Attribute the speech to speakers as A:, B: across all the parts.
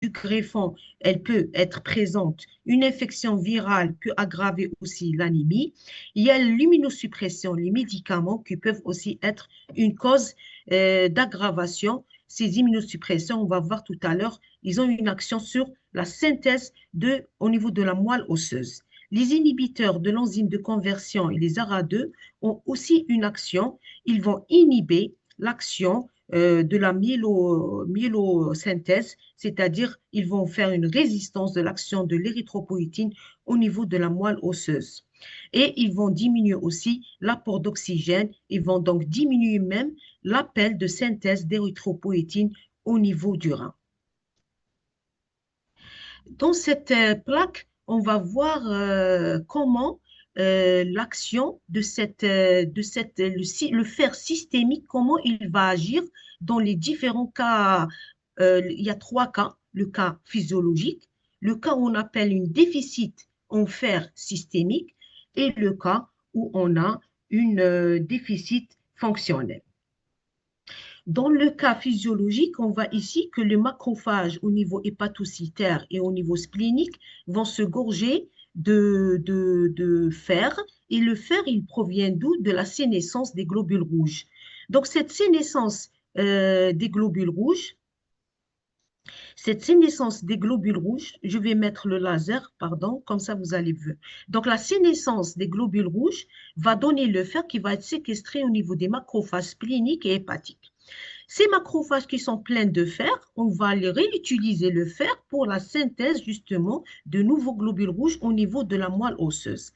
A: du greffon, elle peut être présente. Une infection virale peut aggraver aussi l'anémie. Il y a l'immunosuppression, les médicaments qui peuvent aussi être une cause d'aggravation. Ces immunosuppressions, on va voir tout à l'heure, ils ont une action sur la synthèse au niveau de la moelle osseuse. Les inhibiteurs de l'enzyme de conversion et les ARA2 ont aussi une action. Ils vont inhiber l'action de la myélosynthèse, c'est-à-dire ils vont faire une résistance de l'action de l'érythropoïétine au niveau de la moelle osseuse. Et ils vont diminuer aussi l'apport d'oxygène, ils vont donc diminuer même l'appel de synthèse d'érythropoïétine au niveau du rein. Dans cette plaque, on va voir comment l'action le fer systémique, comment il va agir dans les différents cas. Il y a trois cas. Le cas physiologique, le cas où on appelle une déficit en fer systémique et le cas où on a une déficit fonctionnel. Dans le cas physiologique, on voit ici que les macrophages au niveau hépatocytaire et au niveau splénique vont se gorger de fer. Et le fer, il provient d'où? De la sénescence des globules rouges. Donc, cette sénescence des globules rouges, je vais mettre le laser, pardon, comme ça vous allez voir. Donc, la sénescence des globules rouges va donner le fer qui va être séquestré au niveau des macrophages spléniques et hépatiques. Ces macrophages qui sont pleins de fer, on va les réutiliser le fer pour la synthèse justement de nouveaux globules rouges au niveau de la moelle osseuse.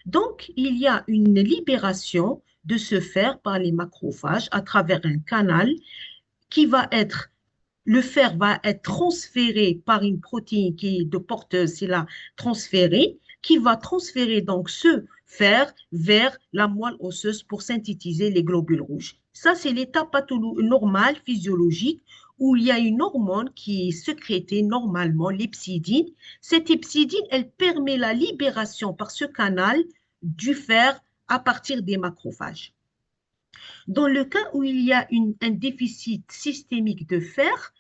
A: Donc, il y a une libération de ce fer par les macrophages à travers un canal qui va être le fer va être transféré par une protéine qui est de porteuse, c'est la transférée, qui va transférer donc ce fer vers la moelle osseuse pour synthétiser les globules rouges. Ça, c'est l'état normal, physiologique, où il y a une hormone qui est sécrétée normalement, l'hepcidine. Cette hepcidine, elle permet la libération par ce canal du fer à partir des macrophages. Dans le cas où il y a un déficit systémique de fer,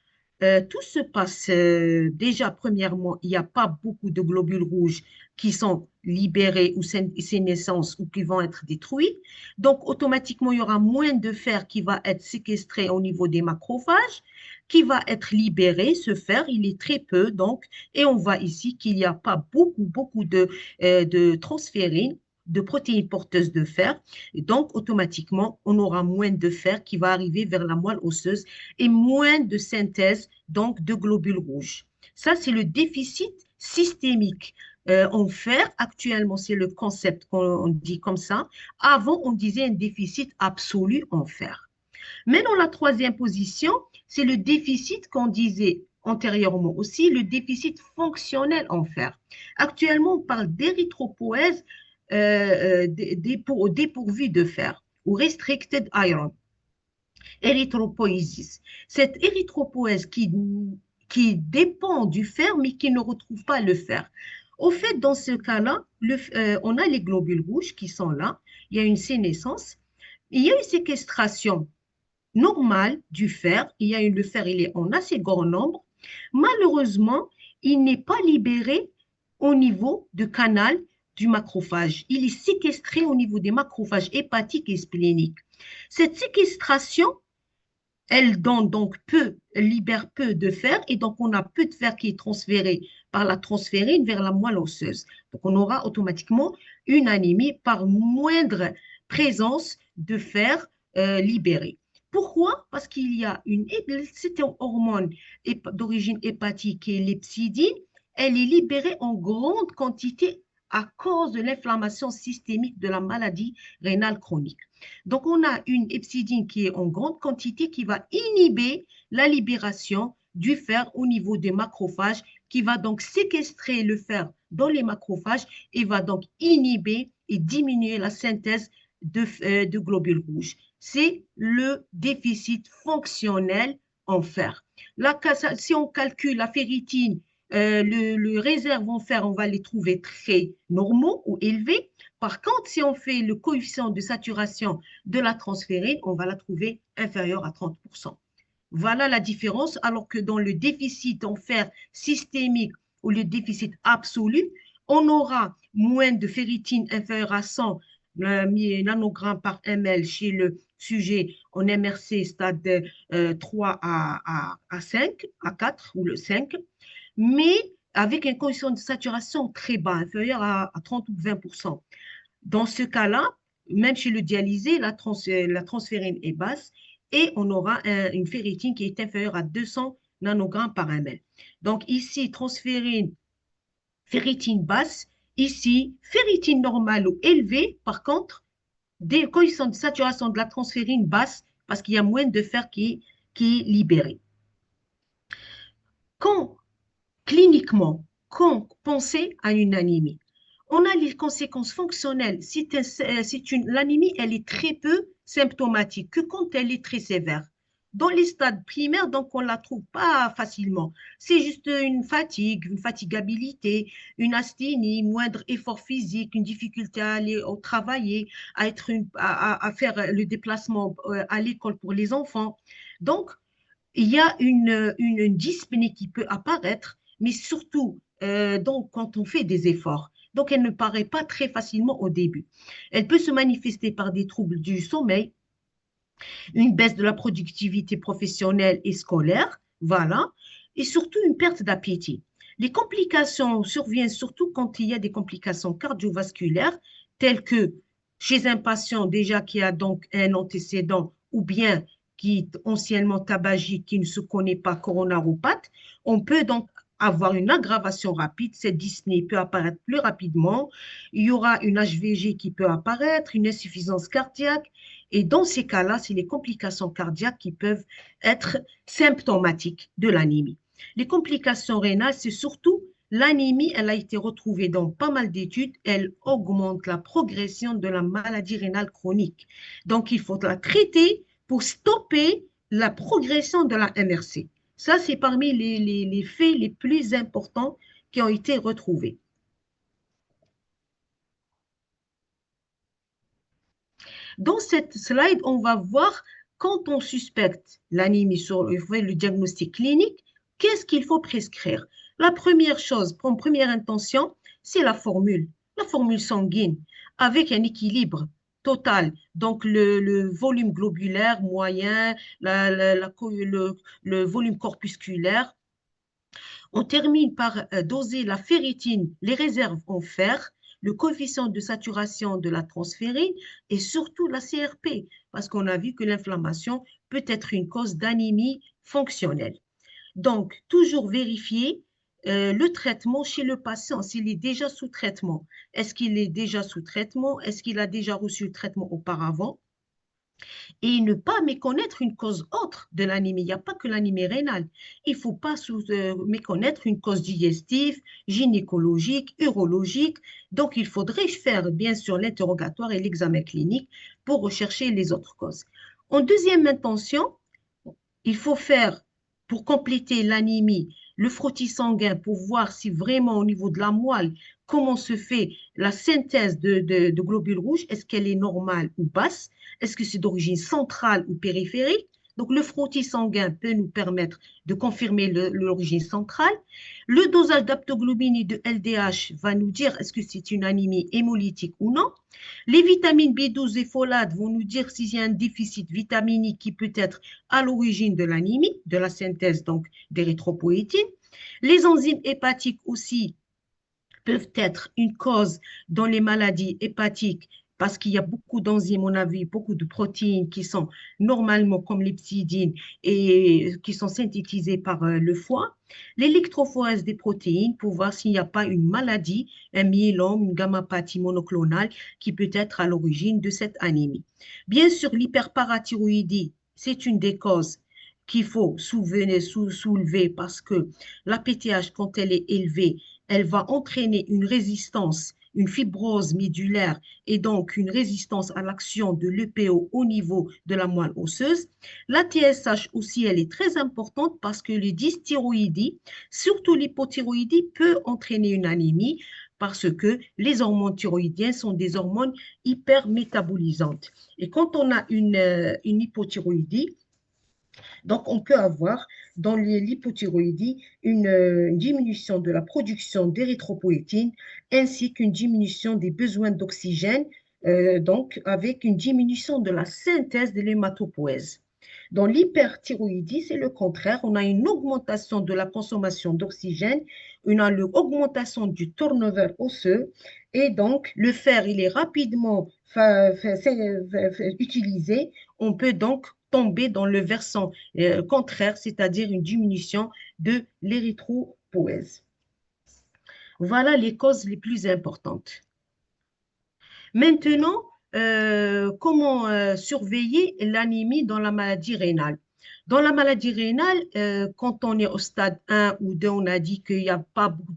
A: tout se passe déjà, premièrement, il n'y a pas beaucoup de globules rouges qui sont libérés ou sénescence ou qui vont être détruits. Donc, automatiquement, il y aura moins de fer qui va être séquestré au niveau des macrophages, qui va être libéré. Ce fer, il est très peu, donc, et on voit ici qu'il n'y a pas beaucoup de transférine, de protéines porteuses de fer. Et donc, automatiquement, on aura moins de fer qui va arriver vers la moelle osseuse et moins de synthèse, donc, de globules rouges. Ça, c'est le déficit systémique en fer. Actuellement, c'est le concept qu'on dit comme ça. Avant, on disait un déficit absolu en fer. Maintenant, la troisième position, c'est le déficit qu'on disait antérieurement aussi, le déficit fonctionnel en fer. Actuellement, on parle d'érythropoèse dépourvu de fer ou restricted iron, érythropoïésis. Cette érythropoèse qui dépend du fer mais qui ne retrouve pas le fer. Au fait, dans ce cas-là, on a les globules rouges qui sont là, il y a une sénescence, il y a une séquestration normale du fer, le fer il est en assez grand nombre, malheureusement, il n'est pas libéré au niveau du canal du macrophage. Il est séquestré au niveau des macrophages hépatiques et spléniques. Cette séquestration, elle donne donc libère peu de fer et donc on a peu de fer qui est transféré par la transférine vers la moelle osseuse. Donc on aura automatiquement une anémie par moindre présence de fer libéré. Pourquoi? Parce qu'il y a cette hormone d'origine hépatique qui est l'hepcidine, elle est libérée en grande quantité à cause de l'inflammation systémique de la maladie rénale chronique. Donc, on a une hepcidine qui est en grande quantité qui va inhiber la libération du fer au niveau des macrophages, qui va donc séquestrer le fer dans les macrophages et va donc inhiber et diminuer la synthèse de globules rouges. C'est le déficit fonctionnel en fer. Là, si on calcule la ferritine, le réserve en fer, on va les trouver très normaux ou élevés. Par contre, si on fait le coefficient de saturation de la transférine, on va la trouver inférieure à 30%. Voilà la différence, alors que dans le déficit en fer systémique ou le déficit absolu, on aura moins de ferritine inférieure à 100 nanogrammes par ml chez le sujet en MRC stade 3 à 5, à 4 ou le 5, mais avec une condition de saturation très bas, inférieure à 30 ou 20%. Dans ce cas-là, même chez le dialysé, la transférine est basse et on aura une ferritine qui est inférieure à 200 nanogrammes par ml. Donc ici, transférine, ferritine basse. Ici, ferritine normale ou élevée. Par contre, des conditions de saturation de la transférine basse parce qu'il y a moins de fer qui est libéré. Quand, cliniquement, quand penser à une anémie, on a les conséquences fonctionnelles. L'anémie, elle est très peu symptomatique que quand elle est très sévère. Dans les stades primaires, donc on ne la trouve pas facilement. C'est juste une fatigue, une fatigabilité, une asthénie, moindre effort physique, une difficulté à aller au travail, à faire le déplacement à l'école pour les enfants. Donc, il y a une dyspnée qui peut apparaître, mais surtout donc, quand on fait des efforts. Donc, elle ne paraît pas très facilement au début. Elle peut se manifester par des troubles du sommeil, une baisse de la productivité professionnelle et scolaire, voilà, et surtout une perte d'appétit. Les complications surviennent surtout quand il y a des complications cardiovasculaires, telles que chez un patient déjà qui a donc un antécédent ou bien qui est anciennement tabagique, qui ne se connaît pas coronaropathe, on peut donc avoir une aggravation rapide. Cette dyspnée peut apparaître plus rapidement. Il y aura une HVG qui peut apparaître, une insuffisance cardiaque, et dans ces cas-là, c'est les complications cardiaques qui peuvent être symptomatiques de l'anémie. Les complications rénales, c'est surtout l'anémie, elle a été retrouvée dans pas mal d'études, elle augmente la progression de la maladie rénale chronique. Donc, il faut la traiter pour stopper la progression de la MRC. Ça, c'est parmi les faits les plus importants qui ont été retrouvés. Dans cette slide, on va voir quand on suspecte l'anémie sur le diagnostic clinique, qu'est-ce qu'il faut prescrire? La première chose, en première intention, c'est la formule sanguine, avec un équilibre total. Donc, le volume globulaire moyen, le volume corpusculaire. On termine par doser la ferritine, les réserves en fer, le coefficient de saturation de la transférine et surtout la CRP, parce qu'on a vu que l'inflammation peut être une cause d'anémie fonctionnelle. Donc, toujours vérifier le traitement chez le patient, s'il est déjà sous traitement. Est-ce qu'il est déjà sous traitement? Est-ce qu'il a déjà reçu le traitement auparavant? Et ne pas méconnaître une cause autre de l'anémie. Il n'y a pas que l'anémie rénale. Il ne faut pas méconnaître une cause digestive, gynécologique, urologique. Donc, il faudrait faire bien sûr l'interrogatoire et l'examen clinique pour rechercher les autres causes. En deuxième intention, il faut faire, pour compléter l'anémie, le frottis sanguin pour voir si vraiment au niveau de la moelle, comment se fait la synthèse de globules rouges, est-ce qu'elle est normale ou basse, est-ce que c'est d'origine centrale ou périphérique. Donc, le frottis sanguin peut nous permettre de confirmer l'origine centrale. Le dosage d'aptoglobine et de LDH va nous dire est-ce que c'est une anémie hémolytique ou non. Les vitamines B12 et folates vont nous dire s'il y a un déficit vitaminique qui peut être à l'origine de l'anémie, de la synthèse donc d'érythropoïétine. Les enzymes hépatiques aussi peuvent être une cause dans les maladies hépatiques parce qu'il y a beaucoup d'enzymes, on a vu, beaucoup de protéines qui sont normalement comme l'hepcidine et qui sont synthétisées par le foie. L'électrophorèse des protéines pour voir s'il n'y a pas une maladie, un myélome, une gammapathie monoclonale qui peut être à l'origine de cette anémie. Bien sûr, l'hyperparathyroïdie, c'est une des causes qu'il faut soulever parce que la PTH, quand elle est élevée, elle va entraîner une résistance, une fibrose médulaire et donc une résistance à l'action de l'EPO au niveau de la moelle osseuse. La TSH aussi, elle est très importante parce que le dysthyroïdie, surtout l'hypothyroïdie, peut entraîner une anémie parce que les hormones thyroïdiennes sont des hormones hypermétabolisantes. Et quand on a une hypothyroïdie, Donc, on peut avoir dans l'hypothyroïdie une diminution de la production d'érythropoïétine ainsi qu'une diminution des besoins d'oxygène, donc avec une diminution de la synthèse de l'hématopoïèse. Dans l'hyperthyroïdie, c'est le contraire. On a une augmentation de la consommation d'oxygène, on a l'augmentation du turnover osseux et donc le fer, il est rapidement utilisé. On peut donc tomber dans le versant contraire, c'est-à-dire une diminution de l'érythropoïèse. Voilà les causes les plus importantes. Maintenant, comment surveiller l'anémie dans la maladie rénale? Dans la maladie rénale, quand on est au stade 1 ou 2, on a dit qu'il n'y a pas beaucoup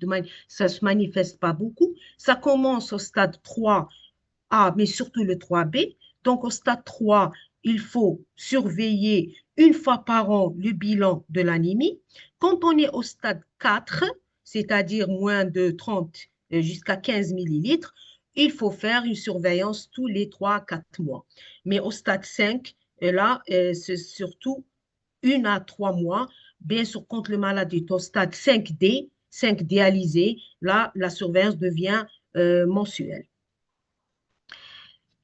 A: ça ne se manifeste pas beaucoup. Ça commence au stade 3A, mais surtout le 3B. Donc, au stade 3, il faut surveiller une fois par an le bilan de l'anémie. Quand on est au stade 4, c'est-à-dire moins de 30 jusqu'à 15 millilitres, il faut faire une surveillance tous les 3 à 4 mois. Mais au stade 5, là, c'est surtout 1 à 3 mois. Bien sûr, quand le malade est au stade 5D, 5 dialysé, là, la surveillance devient mensuelle.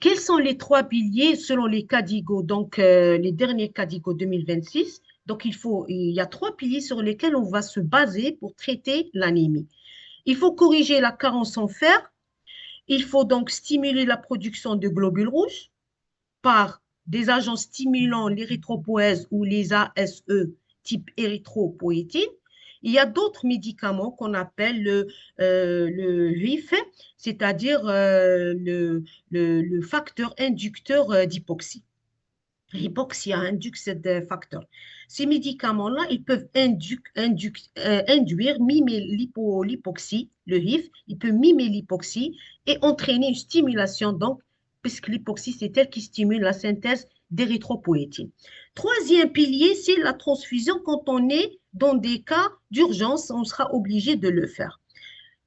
A: Quels sont les 3 piliers selon les CADIGO, donc les derniers CADIGO 2026? Donc, il y a 3 piliers sur lesquels on va se baser pour traiter l'anémie. Il faut corriger la carence en fer. Il faut donc stimuler la production de globules rouges par des agents stimulant l'érythropoïèse ou les ASE type érythropoïétine. Il y a d'autres médicaments qu'on appelle le HIF, c'est-à-dire le facteur inducteur d'hypoxie. Hypoxia induit ce facteur. Ces médicaments-là, ils peuvent induire, mimer l'hypoxie, le HIF, il peut mimer l'hypoxie et entraîner une stimulation, donc, puisque l'hypoxie, c'est elle qui stimule la synthèse d'érythropoïétine. Troisième pilier, c'est la transfusion. Quand on est dans des cas d'urgence, on sera obligé de le faire.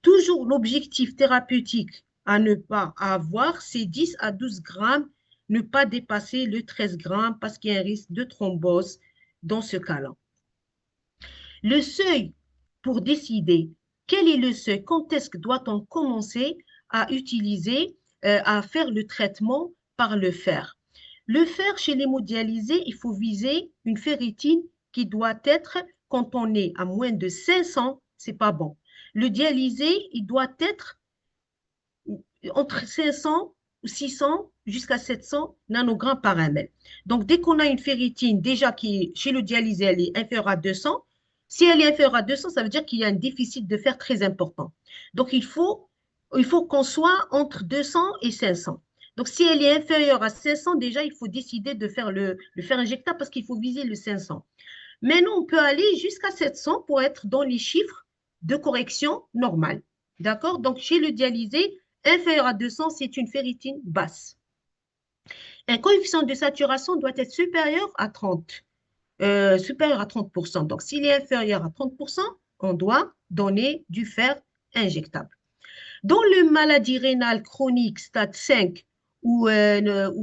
A: Toujours l'objectif thérapeutique à ne pas avoir, c'est 10 à 12 grammes, ne pas dépasser le 13 grammes parce qu'il y a un risque de thrombose dans ce cas-là. Le seuil pour décider quel est le seuil, quand est-ce que doit-on commencer à utiliser, à faire le traitement par le fer. Le fer, chez l'hémodialysé, il faut viser une ferritine qui doit être, quand on est à moins de 500, c'est pas bon. Le dialysé, il doit être entre 500 ou 600 jusqu'à 700 nanogrammes par ml. Donc, dès qu'on a une ferritine, déjà qui est, chez le dialysé, elle est inférieure à 200. Si elle est inférieure à 200, ça veut dire qu'il y a un déficit de fer très important. Donc, il faut qu'on soit entre 200 et 500. Donc, si elle est inférieure à 500, déjà, il faut décider de faire le fer injectable parce qu'il faut viser le 500. Maintenant, on peut aller jusqu'à 700 pour être dans les chiffres de correction normale. D'accord? Donc, chez le dialysé, inférieur à 200, c'est une ferritine basse. Un coefficient de saturation doit être supérieur à 30, supérieur à 30%. Donc, s'il est inférieur à 30%, on doit donner du fer injectable. Dans le maladie rénale chronique stade 5 ou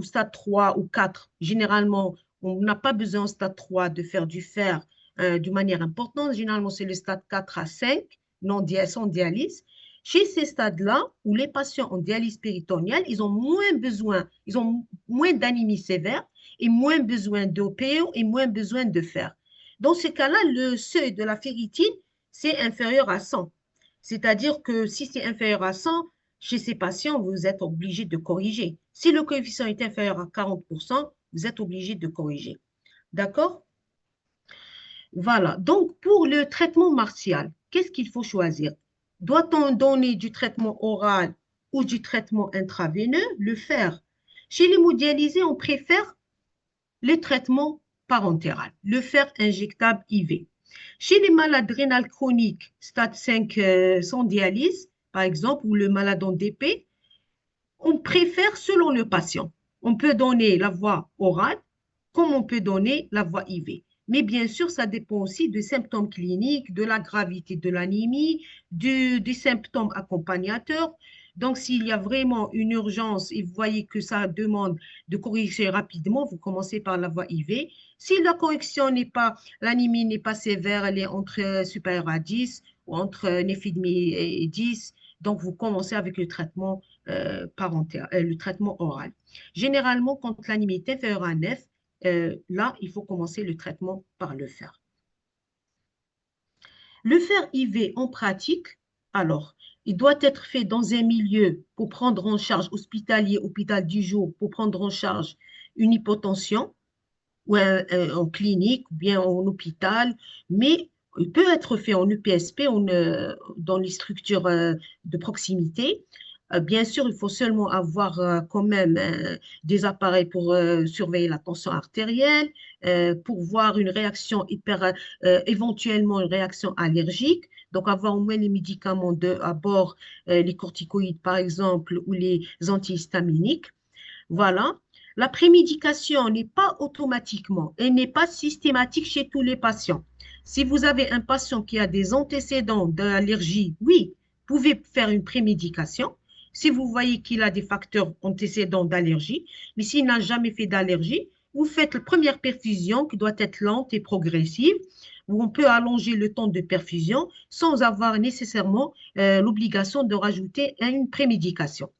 A: stade 3 ou 4, généralement, on n'a pas besoin au stade 3 de faire du fer d'une manière importante. Généralement, c'est le stade 4 à 5, sans dialyse. Chez ces stades-là, où les patients ont dialyse péritonéale, ils ont moins d'anémie sévère et moins besoin d'OPO et moins besoin de fer. Dans ce cas-là, le seuil de la ferritine, c'est inférieur à 100. C'est-à-dire que si c'est inférieur à 100, chez ces patients, vous êtes obligé de corriger. Si le coefficient est inférieur à 40%, vous êtes obligé de corriger. D'accord? Voilà. Donc, pour le traitement martial, qu'est-ce qu'il faut choisir? Doit-on donner du traitement oral ou du traitement intraveineux? Le fer. Chez l'hémodialysé, on préfère les traitements parentéral, le fer injectable IV. Chez les malades rénales chroniques, stade 5 sans dialyse, par exemple, ou le malade en DP, on préfère selon le patient. On peut donner la voie orale comme on peut donner la voie IV. Mais bien sûr, ça dépend aussi des symptômes cliniques, de la gravité de l'anémie, des symptômes accompagnateurs. Donc, s'il y a vraiment une urgence et vous voyez que ça demande de corriger rapidement, vous commencez par la voie IV. Si la correction n'est pas, l'anémie n'est pas sévère, elle est entre supérieure à 10 ou entre 9,5 et 10, donc vous commencez avec le traitement parentéral, le traitement oral. Généralement, quand l'anémie est inférieure à 9, là, il faut commencer le traitement par le fer. Le fer IV en pratique, alors, il doit être fait dans un milieu pour prendre en charge hospitalier, hôpital du jour, pour prendre en charge une hypotension, ou en clinique, ou bien en hôpital, mais il peut être fait en UPSP, dans les structures de proximité. Bien sûr, il faut seulement avoir quand même des appareils pour surveiller la tension artérielle, pour voir une réaction éventuellement une réaction allergique. Donc, avoir au moins les médicaments à bord, les corticoïdes par exemple, ou les antihistaminiques. Voilà. La prémédication n'est pas automatiquement et n'est pas systématique chez tous les patients. Si vous avez un patient qui a des antécédents d'allergie, oui, vous pouvez faire une prémédication. Si vous voyez qu'il a des facteurs antécédents d'allergie, mais s'il n'a jamais fait d'allergie, vous faites la première perfusion qui doit être lente et progressive, où on peut allonger le temps de perfusion sans avoir nécessairement l'obligation de rajouter une prémédication.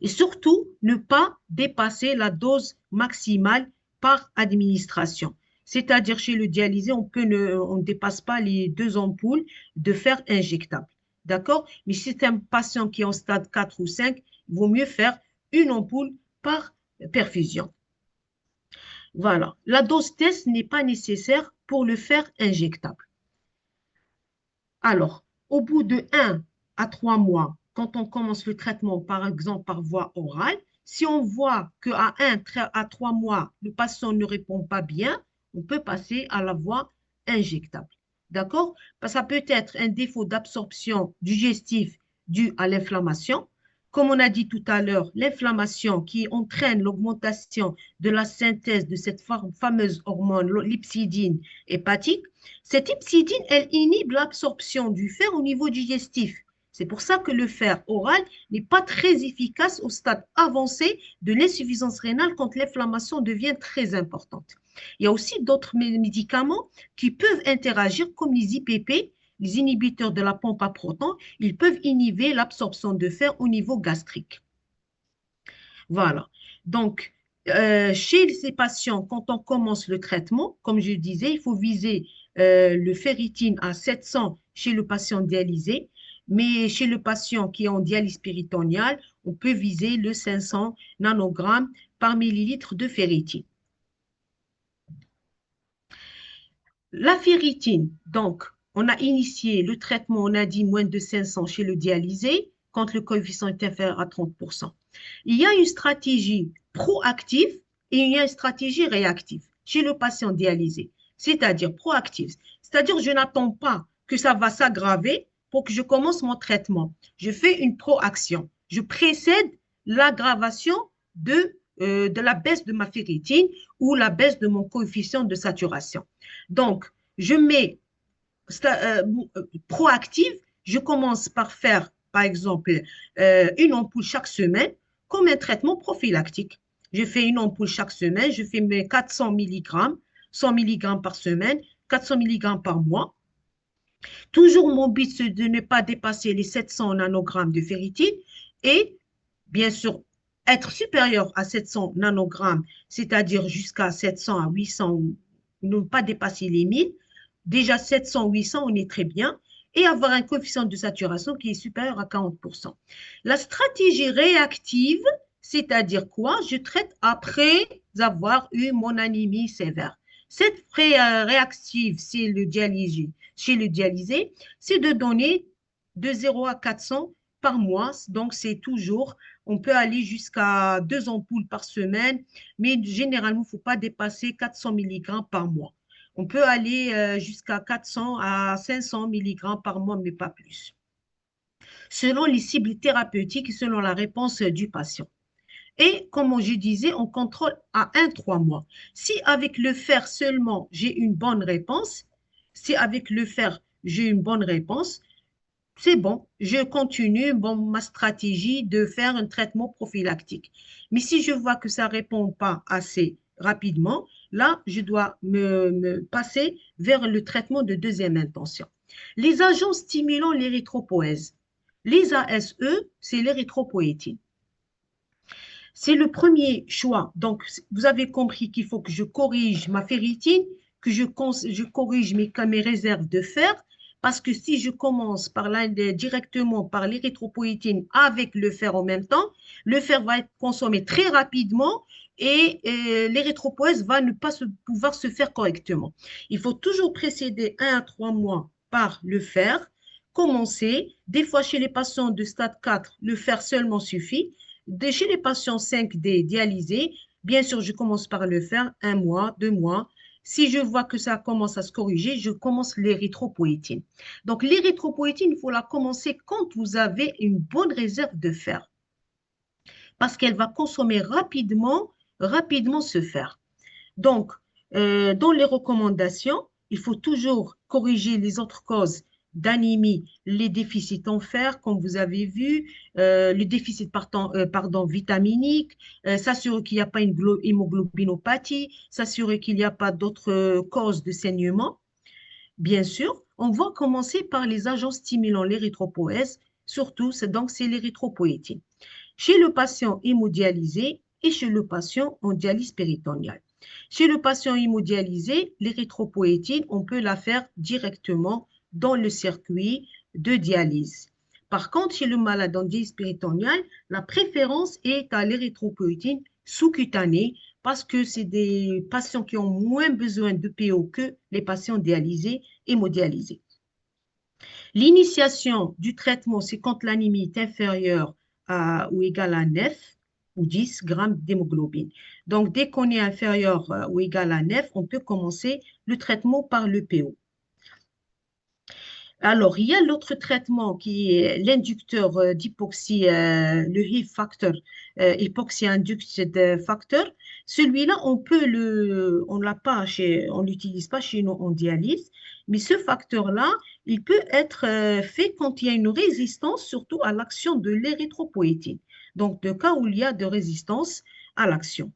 A: Et surtout, ne pas dépasser la dose maximale par administration. C'est-à-dire chez le dialysé, on ne dépasse pas les 2 ampoules de fer injectable. D'accord? Mais si c'est un patient qui est en stade 4 ou 5, il vaut mieux faire une ampoule par perfusion. Voilà. La dose test n'est pas nécessaire pour le fer injectable. Alors, au bout de 1 à 3 mois, quand on commence le traitement, par exemple par voie orale, si on voit qu'à 1 à 3 mois, le patient ne répond pas bien, on peut passer à la voie injectable. D'accord? Ça peut être un défaut d'absorption digestif dû à l'inflammation. Comme on a dit tout à l'heure, l'inflammation qui entraîne l'augmentation de la synthèse de cette fameuse hormone, l'hepcidine hépatique, cette hepcidine, elle inhibe l'absorption du fer au niveau digestif. C'est pour ça que le fer oral n'est pas très efficace au stade avancé de l'insuffisance rénale quand l'inflammation devient très importante. Il y a aussi d'autres médicaments qui peuvent interagir comme les IPP, les inhibiteurs de la pompe à protons. Ils peuvent inhiber l'absorption de fer au niveau gastrique. Voilà. Donc, chez ces patients, quand on commence le traitement, comme je disais, il faut viser le ferritine à 700 chez le patient dialysé, mais chez le patient qui est en dialyse péritonéale, on peut viser le 500 nanogrammes par millilitre de ferritine. La ferritine, donc, on a initié le traitement, on a dit moins de 500 chez le dialysé, quand le coefficient est inférieur à 30%. Il y a une stratégie proactive et il y a une stratégie réactive chez le patient dialysé, c'est-à-dire proactive. C'est-à-dire, je n'attends pas que ça va s'aggraver pour que je commence mon traitement. Je fais une proaction. Je précède l'aggravation de la baisse de ma ferritine ou la baisse de mon coefficient de saturation. Donc, je mets proactive, je commence par faire, par exemple, une ampoule chaque semaine comme un traitement prophylactique. Je fais une ampoule chaque semaine, je fais mes 400 mg, 100 mg par semaine, 400 mg par mois. Toujours mon but, c'est de ne pas dépasser les 700 nanogrammes de ferritine et, bien sûr, être supérieur à 700 nanogrammes, c'est-à-dire jusqu'à 700 à 800, ne pas dépasser les 1000. Déjà 700, 800, on est très bien. Et avoir un coefficient de saturation qui est supérieur à 40%. La stratégie réactive, c'est-à-dire quoi? Je traite après avoir eu mon anémie sévère. Cette réactive, c'est le dialysé. Chez le dialysé, c'est de donner de 0 à 400 par mois. Donc, c'est toujours, on peut aller jusqu'à 2 ampoules par semaine, mais généralement, il ne faut pas dépasser 400 mg par mois. On peut aller jusqu'à 400 à 500 mg par mois, mais pas plus. Selon les cibles thérapeutiques et selon la réponse du patient. Et comme je disais, on contrôle à 1-3 mois. Si avec le fer seulement, j'ai une bonne réponse, si avec le fer, j'ai une bonne réponse, c'est bon, je continue bon, ma stratégie de faire un traitement prophylactique. Mais si je vois que ça ne répond pas assez rapidement, là, je dois me passer vers le traitement de deuxième intention. Les agents stimulant l'érythropoèse. Les ASE, c'est l'érythropoïétine. C'est le premier choix. Donc, vous avez compris qu'il faut que je corrige ma ferritine, que je corrige mes réserves de fer, parce que si je commence directement par l'érythropoïétine avec le fer en même temps, le fer va être consommé très rapidement et l'érythropoïèse va ne pas pouvoir se faire correctement. Il faut toujours précéder 1 à 3 mois par le fer, commencer. Des fois, chez les patients de stade 4, le fer seulement suffit. Chez les patients 5D dialysés, bien sûr, je commence par le faire 1 mois, 2 mois. Si je vois que ça commence à se corriger, je commence l'érythropoïétine. Donc, l'érythropoïétine, il faut la commencer quand vous avez une bonne réserve de fer parce qu'elle va consommer rapidement ce fer. Donc, dans les recommandations, il faut toujours corriger les autres causes d'anémie, les déficits en fer, comme vous avez vu, le déficit vitaminique, s'assurer qu'il n'y a pas une hémoglobinopathie, s'assurer qu'il n'y a pas d'autres causes de saignement. Bien sûr, on va commencer par les agents stimulant l'érythropoèse, surtout, c'est l'érythropoïétine. Chez le patient hémodialysé et chez le patient en dialyse péritonéale. Chez le patient hémodialysé, l'érythropoïétine, on peut la faire directement dans le circuit de dialyse. Par contre, chez le malade en dialyse péritonéale, la préférence est à l'érythropoïétine sous-cutanée parce que c'est des patients qui ont moins besoin de PO que les patients dialysés, hémodialysés. L'initiation du traitement, c'est quand l'anémie est inférieure ou égale à 9 ou 10 grammes d'hémoglobine. Donc, dès qu'on est inférieur ou égal à 9, on peut commencer le traitement par le PO. Alors, il y a l'autre traitement qui est l'inducteur d'hypoxie, le HIV factor, hypoxia induced factor. Celui-là, on l'utilise pas chez nous en dialyse, mais ce facteur-là, il peut être fait quand il y a une résistance, surtout à l'action de l'érythropoïétine. Donc, de cas où il y a de résistance à l'action.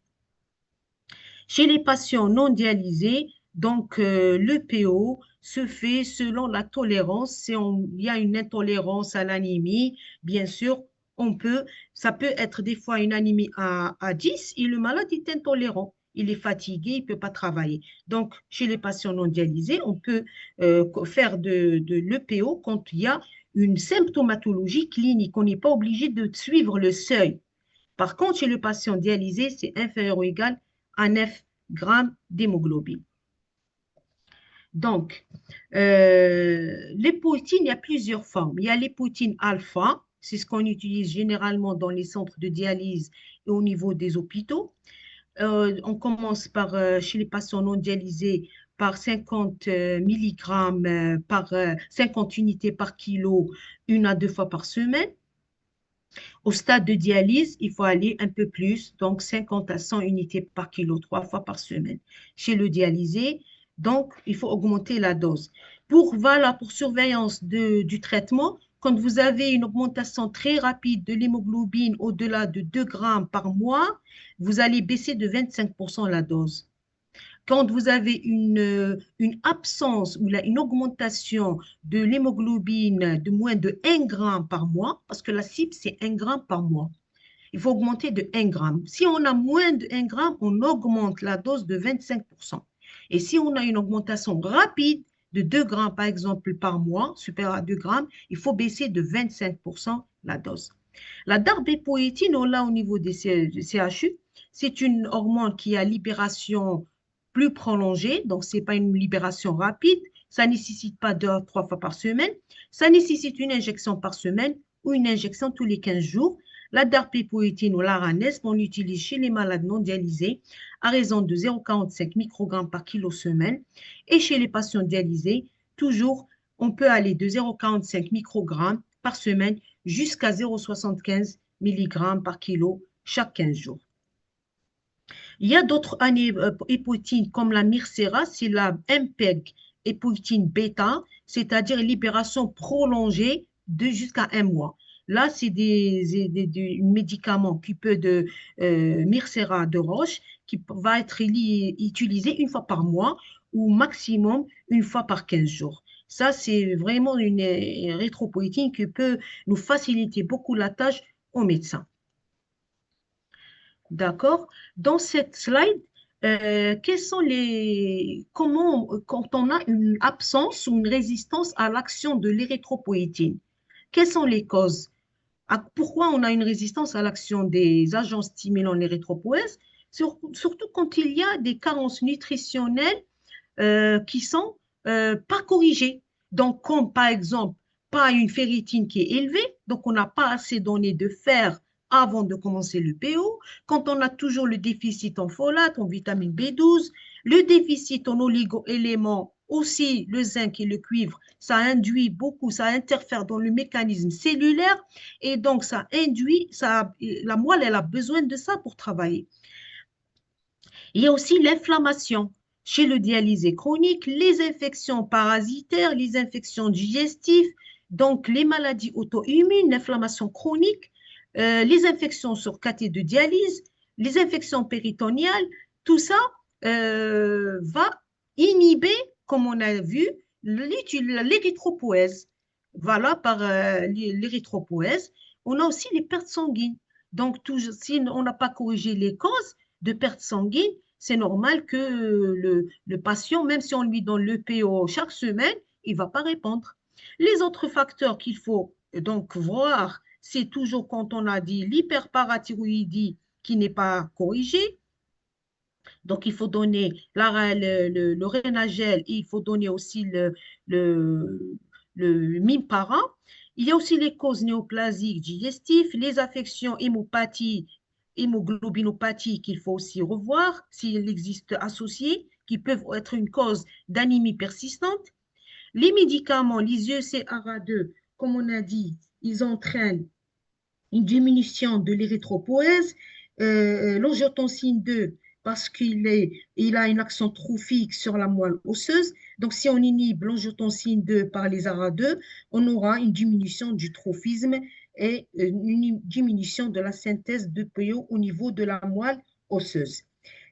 A: Chez les patients non dialysés, donc le PO se fait selon la tolérance. Si il y a une intolérance à l'anémie, bien sûr, ça peut être des fois une anémie à 10 et le malade est intolérant. Il est fatigué, il ne peut pas travailler. Donc, chez les patients non dialysés, on peut faire de l'EPO quand il y a une symptomatologie clinique. On n'est pas obligé de suivre le seuil. Par contre, chez le patient dialysé, c'est inférieur ou égal à 9 grammes d'hémoglobine. Donc, l'époïtine, il y a plusieurs formes. Il y a l'époïtine alpha, c'est ce qu'on utilise généralement dans les centres de dialyse et au niveau des hôpitaux. On commence chez les patients non dialysés par 50 mg 50 unités par kilo, 1 à 2 fois par semaine. Au stade de dialyse, il faut aller un peu plus, donc 50 à 100 unités par kilo, 3 fois par semaine. Chez le dialysé, donc, il faut augmenter la dose. Pour surveillance du traitement, quand vous avez une augmentation très rapide de l'hémoglobine au-delà de 2 grammes par mois, vous allez baisser de 25% la dose. Quand vous avez une absence ou une augmentation de l'hémoglobine de moins de 1 gramme par mois, parce que la cible, c'est 1 gramme par mois. Il faut augmenter de 1 gramme. Si on a moins de 1 gramme, on augmente la dose de 25%. Et si on a une augmentation rapide de 2 grammes, par exemple, par mois, supérieure à 2 grammes, il faut baisser de 25% la dose. La darbépoïétine, on l'a au niveau du CHU. C'est une hormone qui a libération plus prolongée, donc ce n'est pas une libération rapide. Ça ne nécessite pas 2 à 3 fois par semaine. Ça nécessite une injection par semaine ou une injection tous les 15 jours. La darbépoïétine ou l'Aranesp, on l'utilise chez les malades non dialysés à raison de 0,45 microgrammes par kilo semaine. Et chez les patients dialysés, toujours, on peut aller de 0,45 microgrammes par semaine jusqu'à 0,75 mg par kilo chaque 15 jours. Il y a d'autres époïtines comme la Mircera, c'est la MPEG époïtine bêta, c'est-à-dire libération prolongée jusqu'à un mois. Là, c'est des médicaments qui peut de Mircera de Roche qui va être utilisé une fois par mois ou maximum une fois par 15 jours. Ça, c'est vraiment une érythropoïétine qui peut nous faciliter beaucoup la tâche aux médecins. D'accord? Dans cette slide, quels sont comment, quand on a une absence ou une résistance à l'action de l'érythropoïétine, quelles sont les causes? Pourquoi on a une résistance à l'action des agents stimulants l'érythropoïèse? Surtout quand il y a des carences nutritionnelles qui sont pas corrigées. Donc, comme par exemple, pas une ferritine qui est élevée, donc on n'a pas assez donné de fer avant de commencer le PO. Quand on a toujours le déficit en folate, en vitamine B12, le déficit en oligo-éléments, aussi le zinc et le cuivre, ça induit beaucoup, ça interfère dans le mécanisme cellulaire et donc ça induit, la moelle, elle a besoin de ça pour travailler. Il y a aussi l'inflammation chez le dialysé chronique, les infections parasitaires, les infections digestives, donc les maladies auto-immunes, l'inflammation chronique, les infections sur cathé de dialyse, les infections péritoniales, tout ça va inhiber, comme on a vu, l'érythropoïèse. Voilà, par l'érythropoïèse. On a aussi les pertes sanguines. Donc, si on n'a pas corrigé les causes de pertes sanguines, c'est normal que le patient, même si on lui donne le PO chaque semaine, il ne va pas répondre. Les autres facteurs qu'il faut donc voir, c'est toujours quand on a dit l'hyperparathyroïdie qui n'est pas corrigée. Donc, il faut donner le Rénagel et il faut donner aussi le Mimpara. Il y a aussi les causes néoplasiques digestives, les affections hémoglobinopathies qu'il faut aussi revoir s'il existe associées, qui peuvent être une cause d'anémie persistante. Les médicaments, les IECARA2, comme on a dit, ils entraînent une diminution de l'érythropoïèse, l'angiotensine 2 parce il a une action trophique sur la moelle osseuse. Donc, si on inhibe l'angiotensine 2 par les ARA2, on aura une diminution du trophisme et une diminution de la synthèse de PO au niveau de la moelle osseuse.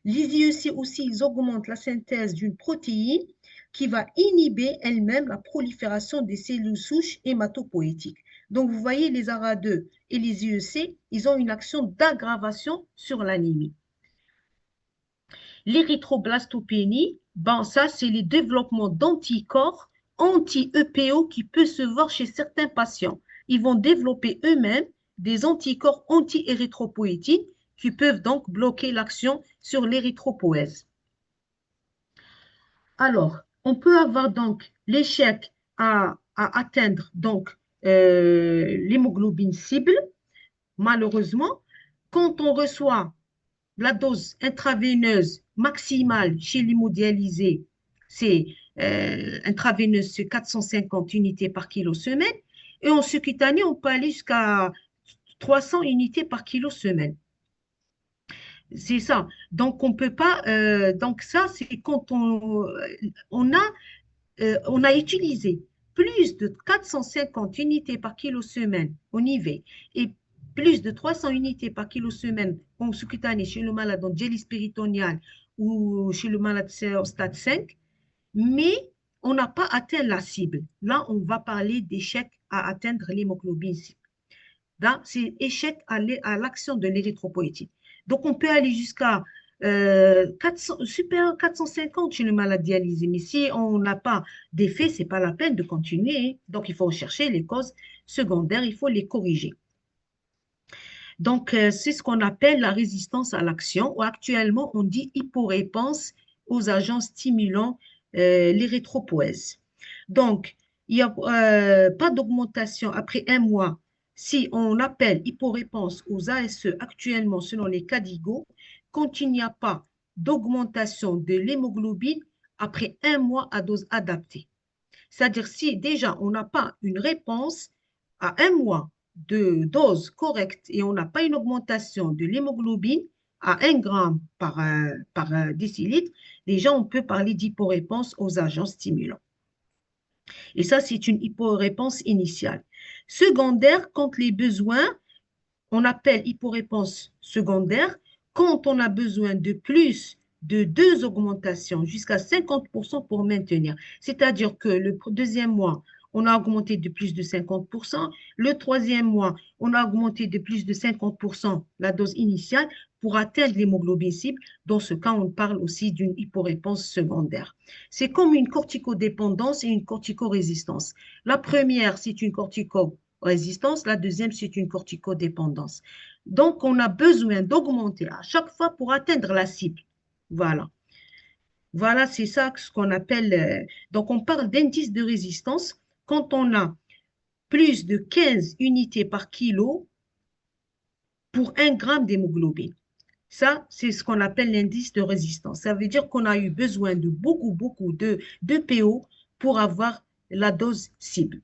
A: Les IEC aussi, ils augmentent la synthèse d'une protéine qui va inhiber elle-même la prolifération des cellules souches hématopoïétiques. Donc, vous voyez, les ARA2 et les IEC, ils ont une action d'aggravation sur l'anémie. L'érythroblastopénie, ben ça, c'est les développements d'anticorps anti-EPO qui peut se voir chez certains patients. Ils vont développer eux-mêmes des anticorps anti-érythropoïétine qui peuvent donc bloquer l'action sur l'érythropoïèse. Alors, on peut avoir donc l'échec à atteindre donc l'hémoglobine cible. Malheureusement, quand on reçoit la dose intraveineuse maximale chez l'hémodialysé, c'est intraveineuse, c'est 450 unités par kilo semaine. Et en subcutané, on peut aller jusqu'à 300 unités par kilo semaine. C'est ça. Donc, on peut pas. Donc, ça, c'est quand on a utilisé plus de 450 unités par kilo semaine en IV et plus de 300 unités par kilo semaine en sous-cutané chez le malade en dialyse péritoniale ou chez le malade au stade 5, mais on n'a pas atteint la cible. Là, on va parler d'échec à atteindre l'hémoglobine cible. Là, c'est échec à l'action de l'érythropoïétine. Donc, on peut aller jusqu'à 450 chez le malade dialysé. Mais si on n'a pas d'effet, ce n'est pas la peine de continuer. Donc, il faut chercher les causes secondaires, il faut les corriger. Donc, c'est ce qu'on appelle la résistance à l'action, ou actuellement, on dit hyporéponse aux agents stimulants l'érythropoïèse. Donc, il n'y a pas d'augmentation après un mois si on appelle hyporéponse aux ASE actuellement selon les CADIGO, quand il n'y a pas d'augmentation de l'hémoglobine après un mois à dose adaptée. C'est-à-dire si déjà on n'a pas une réponse à un mois de dose correcte et on n'a pas une augmentation de l'hémoglobine à 1 gramme par décilitre, déjà on peut parler d'hyporéponse aux agents stimulants. Et ça, c'est une hyporéponse initiale. Secondaire, quand les besoins, on appelle hyporéponse secondaire, quand on a besoin de plus de deux augmentations jusqu'à 50% pour maintenir. C'est-à-dire que le deuxième mois, on a augmenté de plus de 50%. Le troisième mois, on a augmenté de plus de 50% la dose initiale pour atteindre l'hémoglobine cible. Dans ce cas, on parle aussi d'une hyporéponse secondaire. C'est comme une corticodépendance et une corticorésistance. La première, c'est une corticorésistance. La deuxième, c'est une corticodépendance. Donc, on a besoin d'augmenter à chaque fois pour atteindre la cible. Voilà. Voilà, c'est ça ce qu'on appelle. Donc, on parle d'indice de résistance quand on a plus de 15 unités par kilo pour 1 gramme d'hémoglobine. Ça, c'est ce qu'on appelle l'indice de résistance. Ça veut dire qu'on a eu besoin de beaucoup de PO pour avoir la dose cible.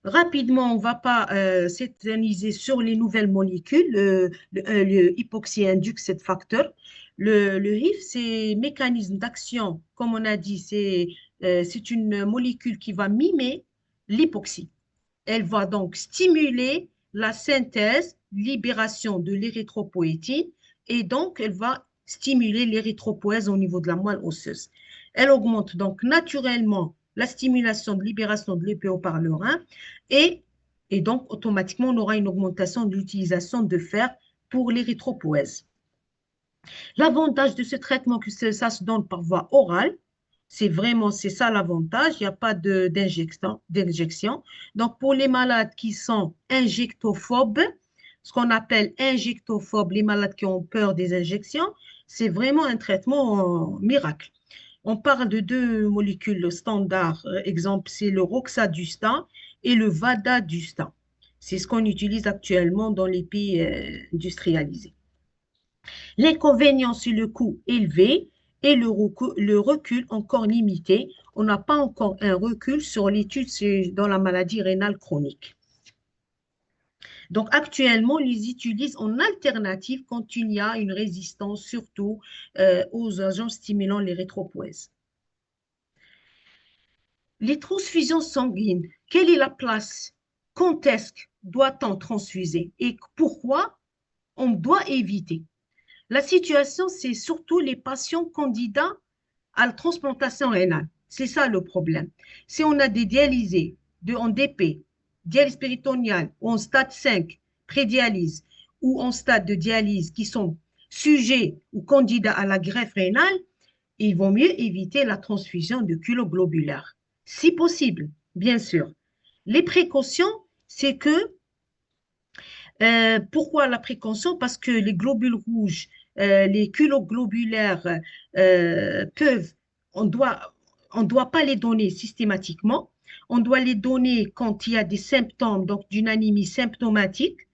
A: Rapidement, on ne va pas s'éterniser sur les nouvelles molécules, le hypoxie-induced factor. Le HIF, c'est mécanisme d'action, comme on a dit, c'est une molécule qui va mimer l'hypoxie. Elle va donc stimuler la synthèse, libération de l'érythropoïétine et donc elle va stimuler l'érythropoèse au niveau de la moelle osseuse. Elle augmente donc naturellement la stimulation de libération de l'EPO par le rein et, donc automatiquement on aura une augmentation de l'utilisation de fer pour l'érythropoèse. L'avantage de ce traitement, que ça se donne par voie orale, c'est ça l'avantage, il n'y a pas d'injection. Donc, pour les malades qui sont injectophobes, ce qu'on appelle injectophobes, les malades qui ont peur des injections, c'est vraiment un traitement miracle. On parle de deux molécules standards. Exemple, c'est le roxadustat et le vadadustat. C'est ce qu'on utilise actuellement dans les pays industrialisés. L'inconvénient, c'est le coût élevé et le recul encore limité. On n'a pas encore un recul sur l'étude dans la maladie rénale chronique. Donc, actuellement, on les utilise en alternative quand il y a une résistance, surtout aux agents stimulant l'érythropoèse. Les transfusions sanguines, quelle est la place? Quand est-ce doit-on transfuser? Et pourquoi on doit éviter? La situation, c'est surtout les patients candidats à la transplantation rénale. C'est ça le problème. Si on a des dialysés en DP, dialyse péritoniale, ou en stade 5, prédialyse, ou en stade de dialyse qui sont sujets ou candidats à la greffe rénale, il vaut mieux éviter la transfusion de culoglobulaire. Si possible, bien sûr. Les précautions, c'est que pourquoi la précaution? Parce que les globules rouges, les culoglobulaires on doit pas les donner systématiquement. On doit les donner quand il y a des symptômes, donc d'une anémie symptomatique,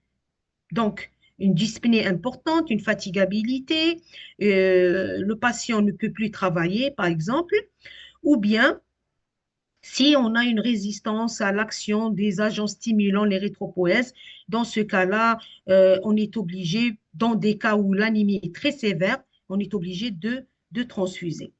A: donc une dyspnée importante, une fatigabilité, le patient ne peut plus travailler, par exemple, ou bien si on a une résistance à l'action des agents stimulant l'érythropoèse. Dans ce cas-là, on est obligé, dans des cas où l'anémie est très sévère, on est obligé de transfuser.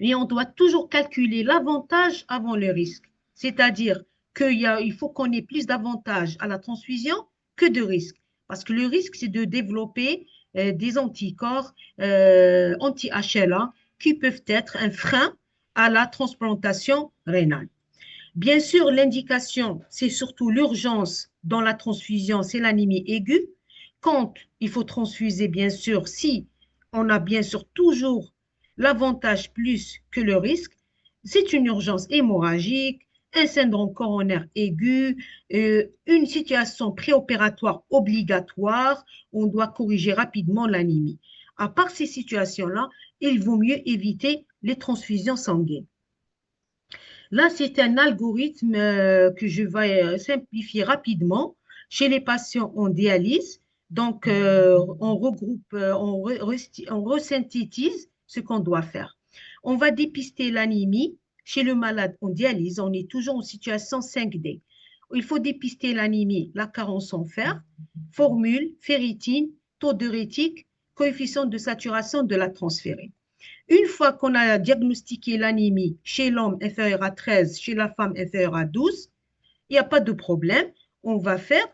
A: Mais on doit toujours calculer l'avantage avant le risque. C'est-à-dire qu'il faut qu'on ait plus d'avantages à la transfusion que de risques. Parce que le risque, c'est de développer des anticorps anti-HLA qui peuvent être un frein à la transplantation rénale. Bien sûr, l'indication, c'est surtout l'urgence dans la transfusion, c'est l'anémie aiguë. Quand il faut transfuser, bien sûr, si on a bien sûr toujours l'avantage plus que le risque, c'est une urgence hémorragique, un syndrome coronaire aigu, une situation préopératoire obligatoire, on doit corriger rapidement l'anémie. À part ces situations-là, il vaut mieux éviter les transfusions sanguines. Là, c'est un algorithme que je vais simplifier rapidement chez les patients en dialyse. Donc, on regroupe, on resynthétise ce qu'on doit faire. On va dépister l'anémie chez le malade en dialyse. On est toujours en situation 5D. Il faut dépister l'anémie, la carence en fer, formule, ferritine, taux diurétique, coefficient de saturation de la transférée. Une fois qu'on a diagnostiqué l'anémie chez l'homme inférieur à 13, chez la femme inférieure à 12, il n'y a pas de problème. On va faire,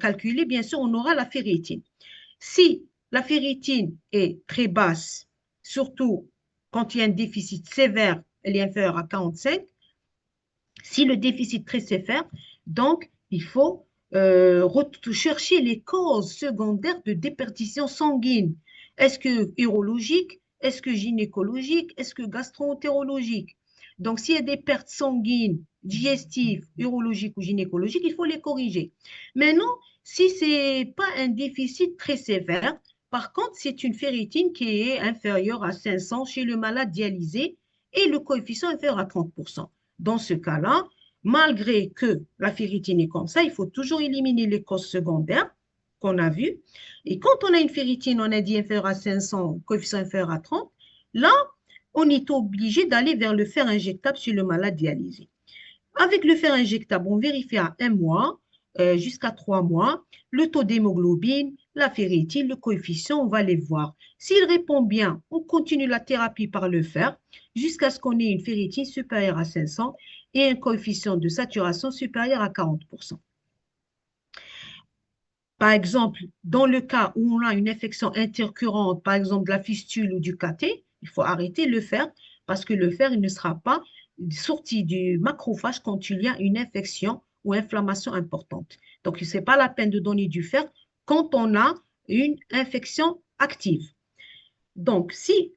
A: calculer, bien sûr, on aura la ferritine. Si la ferritine est très basse, surtout quand il y a un déficit sévère, elle est inférieure à 45, si le déficit est très sévère, donc il faut chercher les causes secondaires de déperdition sanguine. Est-ce que urologique? Est-ce que gynécologique? Est-ce que gastro-entérologique? Donc, s'il y a des pertes sanguines, digestives, urologiques ou gynécologiques, il faut les corriger. Maintenant, si ce n'est pas un déficit très sévère, par contre, c'est une ferritine qui est inférieure à 500 chez le malade dialysé et le coefficient inférieur à 30%. Dans ce cas-là, malgré que la ferritine est comme ça, il faut toujours éliminer les causes secondaires qu'on a vues. Et quand on a une ferritine, on a dit inférieure à 500, coefficient inférieur à 30, là, on est obligé d'aller vers le fer injectable sur le malade dialysé. Avec le fer injectable, on vérifie à 1 mois jusqu'à 3 mois le taux d'hémoglobine, la ferritine, le coefficient, on va les voir. S'il répond bien, on continue la thérapie par le fer jusqu'à ce qu'on ait une ferritine supérieure à 500 et un coefficient de saturation supérieur à 40%. Par exemple, dans le cas où on a une infection intercurrente, par exemple de la fistule ou du cathé, il faut arrêter le fer parce que le fer il ne sera pas sorti du macrophage quand il y a une infection ou inflammation importante. Donc, ce n'est pas la peine de donner du fer quand on a une infection active. Donc, si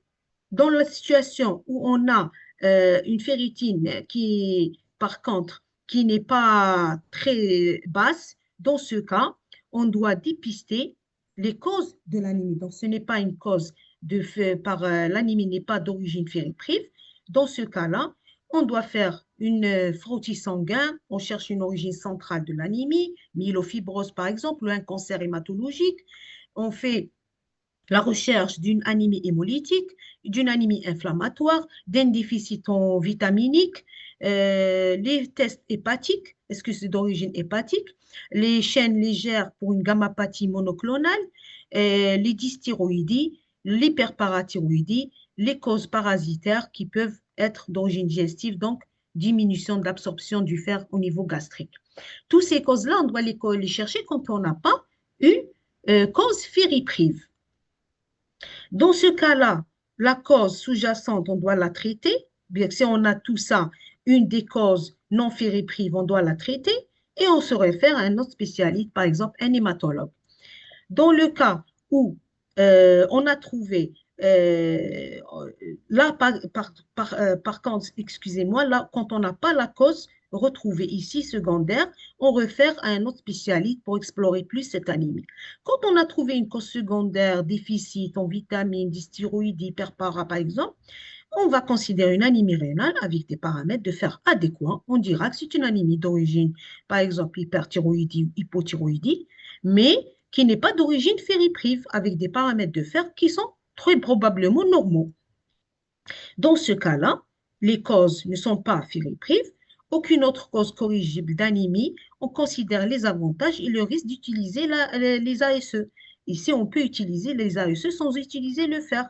A: dans la situation où on a une ferritine qui, par contre, qui n'est pas très basse, dans ce cas, on doit dépister les causes de l'anémie. Donc, ce n'est pas une cause l'anémie n'est pas d'origine ferriprive. Dans ce cas-là, on doit faire une frottis sanguin, on cherche une origine centrale de l'anémie, myélofibrose par exemple, ou un cancer hématologique. On fait la recherche d'une anémie hémolytique, d'une anémie inflammatoire, d'un déficit en vitaminique, les tests hépatiques, est-ce que c'est d'origine hépatique, les chaînes légères pour une gammapathie monoclonale, les dysthyroïdies, l'hyperparathyroïdie, les causes parasitaires qui peuvent être d'origine digestive, donc diminution de l'absorption du fer au niveau gastrique. Toutes ces causes-là, on doit les chercher quand on n'a pas une cause ferriprive. Dans ce cas-là, la cause sous-jacente, on doit la traiter. Bien, si on a tout ça, une des causes non ferriprives, on doit la traiter et on se réfère à un autre spécialiste, par exemple un hématologue. Dans le cas où on a trouvé, là par contre, excusez-moi, là quand on n'a pas la cause retrouvée ici secondaire, on réfère à un autre spécialiste pour explorer plus cette anémie. Quand on a trouvé une cause secondaire, déficit en vitamines, dysthyroïdie, hyperpara par exemple, on va considérer une anémie rénale avec des paramètres de fer adéquats. On dira que c'est une anémie d'origine, par exemple, hyperthyroïdie ou hypothyroïdie, mais qui n'est pas d'origine ferriprive, avec des paramètres de fer qui sont très probablement normaux. Dans ce cas-là, les causes ne sont pas ferriprives. Aucune autre cause corrigible d'anémie, on considère les avantages et le risque d'utiliser les ASE. Ici, on peut utiliser les ASE sans utiliser le fer.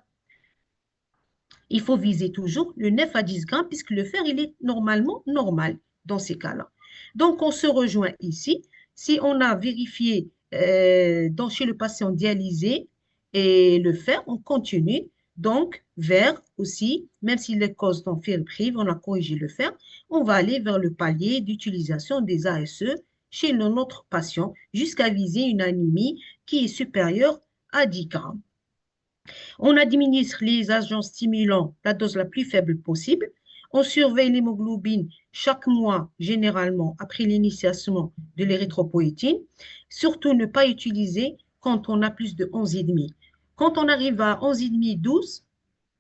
A: Il faut viser toujours le 9 à 10 grammes puisque le fer, il est normalement normal dans ces cas-là. Donc, on se rejoint ici. Si on a vérifié chez le patient dialysé et le fer, on continue. Donc, vers aussi, même si les causes sont ferriprives, on a corrigé le fer, on va aller vers le palier d'utilisation des ASE chez notre patient jusqu'à viser une anémie qui est supérieure à 10 grammes. On administre les agents stimulants, la dose la plus faible possible. On surveille l'hémoglobine chaque mois, généralement, après l'initiation de l'érythropoïétine. Surtout, ne pas utiliser quand on a plus de 11,5. Quand on arrive à 11,5,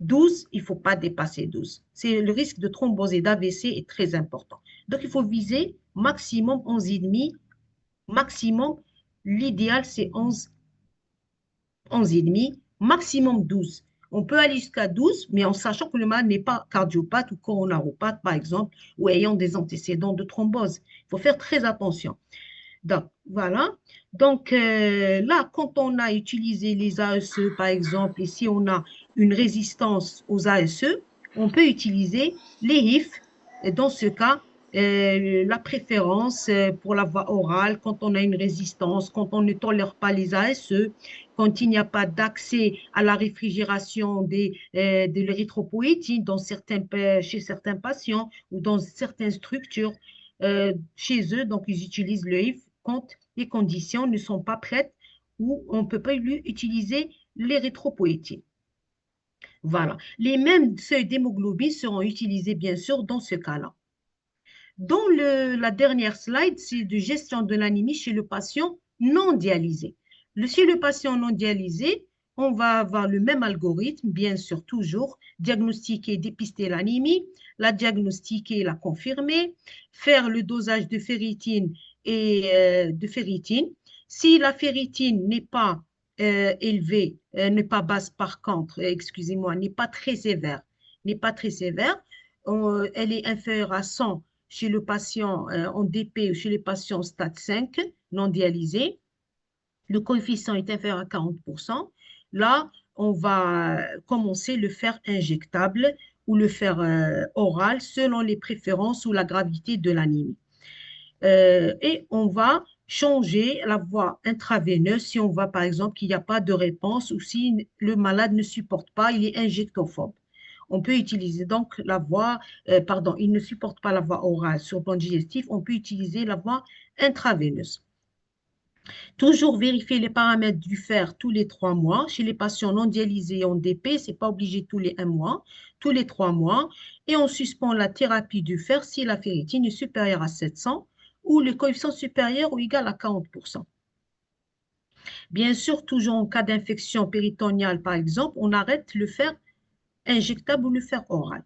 A: 12, il ne faut pas dépasser 12. Le risque de thrombose et d'AVC est très important. Donc, il faut viser maximum 11,5. Maximum, l'idéal, c'est 11,5, maximum 12. On peut aller jusqu'à 12, mais en sachant que le malade n'est pas cardiopathe ou coronaropathe, par exemple, ou ayant des antécédents de thrombose. Il faut faire très attention. Donc, voilà. Donc, là, quand on a utilisé les ASE, par exemple, et si on a une résistance aux ASE, on peut utiliser les HIF. Et dans ce cas, la préférence pour la voie orale quand on a une résistance, quand on ne tolère pas les ASE, quand il n'y a pas d'accès à la réfrigération de l'érythropoïétine chez certains patients ou dans certaines structures chez eux. Donc, ils utilisent le HIV quand les conditions ne sont pas prêtes ou on ne peut pas lui utiliser l'érythropoïétine. Voilà. Les mêmes seuils d'hémoglobine seront utilisés, bien sûr, dans ce cas-là. Dans la dernière slide, c'est de gestion de l'anémie chez le patient non dialysé. Chez le patient non dialysé, on va avoir le même algorithme, bien sûr, toujours, diagnostiquer, dépister l'anémie, la diagnostiquer, la confirmer, faire le dosage de ferritine et de ferritine. Si la ferritine n'est pas élevée, n'est pas basse par contre, excusez-moi, n'est pas très sévère, elle est inférieure à 100 chez le patient en DP ou chez les patients stade 5 non dialysés, le coefficient est inférieur à 40%. Là, on va commencer le fer injectable ou le fer oral selon les préférences ou la gravité de l'anémie. Et on va changer la voie intraveineuse si on voit par exemple qu'il n'y a pas de réponse ou si le malade ne supporte pas, il est injectophobe. On peut utiliser donc la voie, il ne supporte pas la voie orale sur le plan digestif, on peut utiliser la voie intraveineuse. Toujours vérifier les paramètres du fer tous les 3 mois. Chez les patients non dialysés en DP, ce n'est pas obligé tous les 1 mois, tous les 3 mois. Et on suspend la thérapie du fer si la ferritine est supérieure à 700 ou le coefficient supérieur ou égal à 40%. Bien sûr, toujours en cas d'infection péritoniale, par exemple, on arrête le fer injectable ou le fer oral.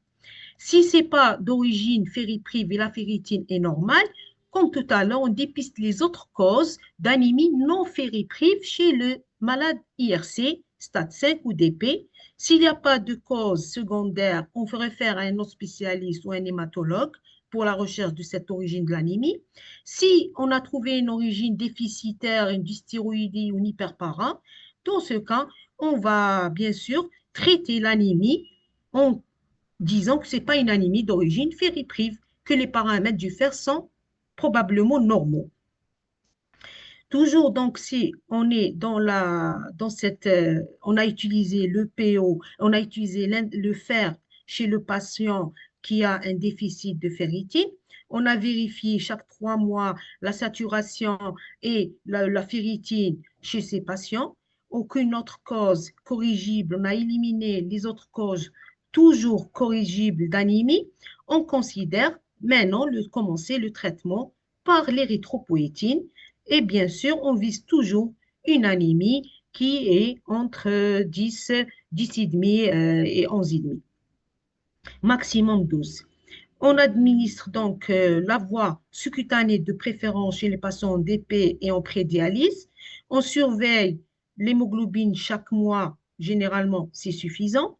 A: Si ce n'est pas d'origine ferriprive et la ferritine est normale, comme tout à l'heure, on dépiste les autres causes d'anémie non ferriprive chez le malade IRC, stade 5 ou DP. S'il n'y a pas de cause secondaire, on ferait faire à un autre spécialiste ou un hématologue pour la recherche de cette origine de l'anémie. Si on a trouvé une origine déficitaire, une dysthyroïdie ou une hyperpara, dans ce cas, on va bien sûr traiter l'anémie en disant que ce n'est pas une anémie d'origine ferriprive, que les paramètres du fer sont probablement normaux. Toujours donc, si on est on a utilisé le PO, on a utilisé le fer chez le patient qui a un déficit de ferritine, on a vérifié chaque 3 mois la saturation et la ferritine chez ces patients. Aucune autre cause corrigible, on a éliminé les autres causes toujours corrigibles d'anémie. On considère maintenant commencer le traitement par l'érythropoïétine. Et bien sûr, on vise toujours une anémie qui est entre 10, 10,5 et 11,5, maximum 12. On administre donc la voie sous-cutanée de préférence chez les patients en DP et en prédialyse. On surveille l'hémoglobine chaque mois, généralement c'est suffisant.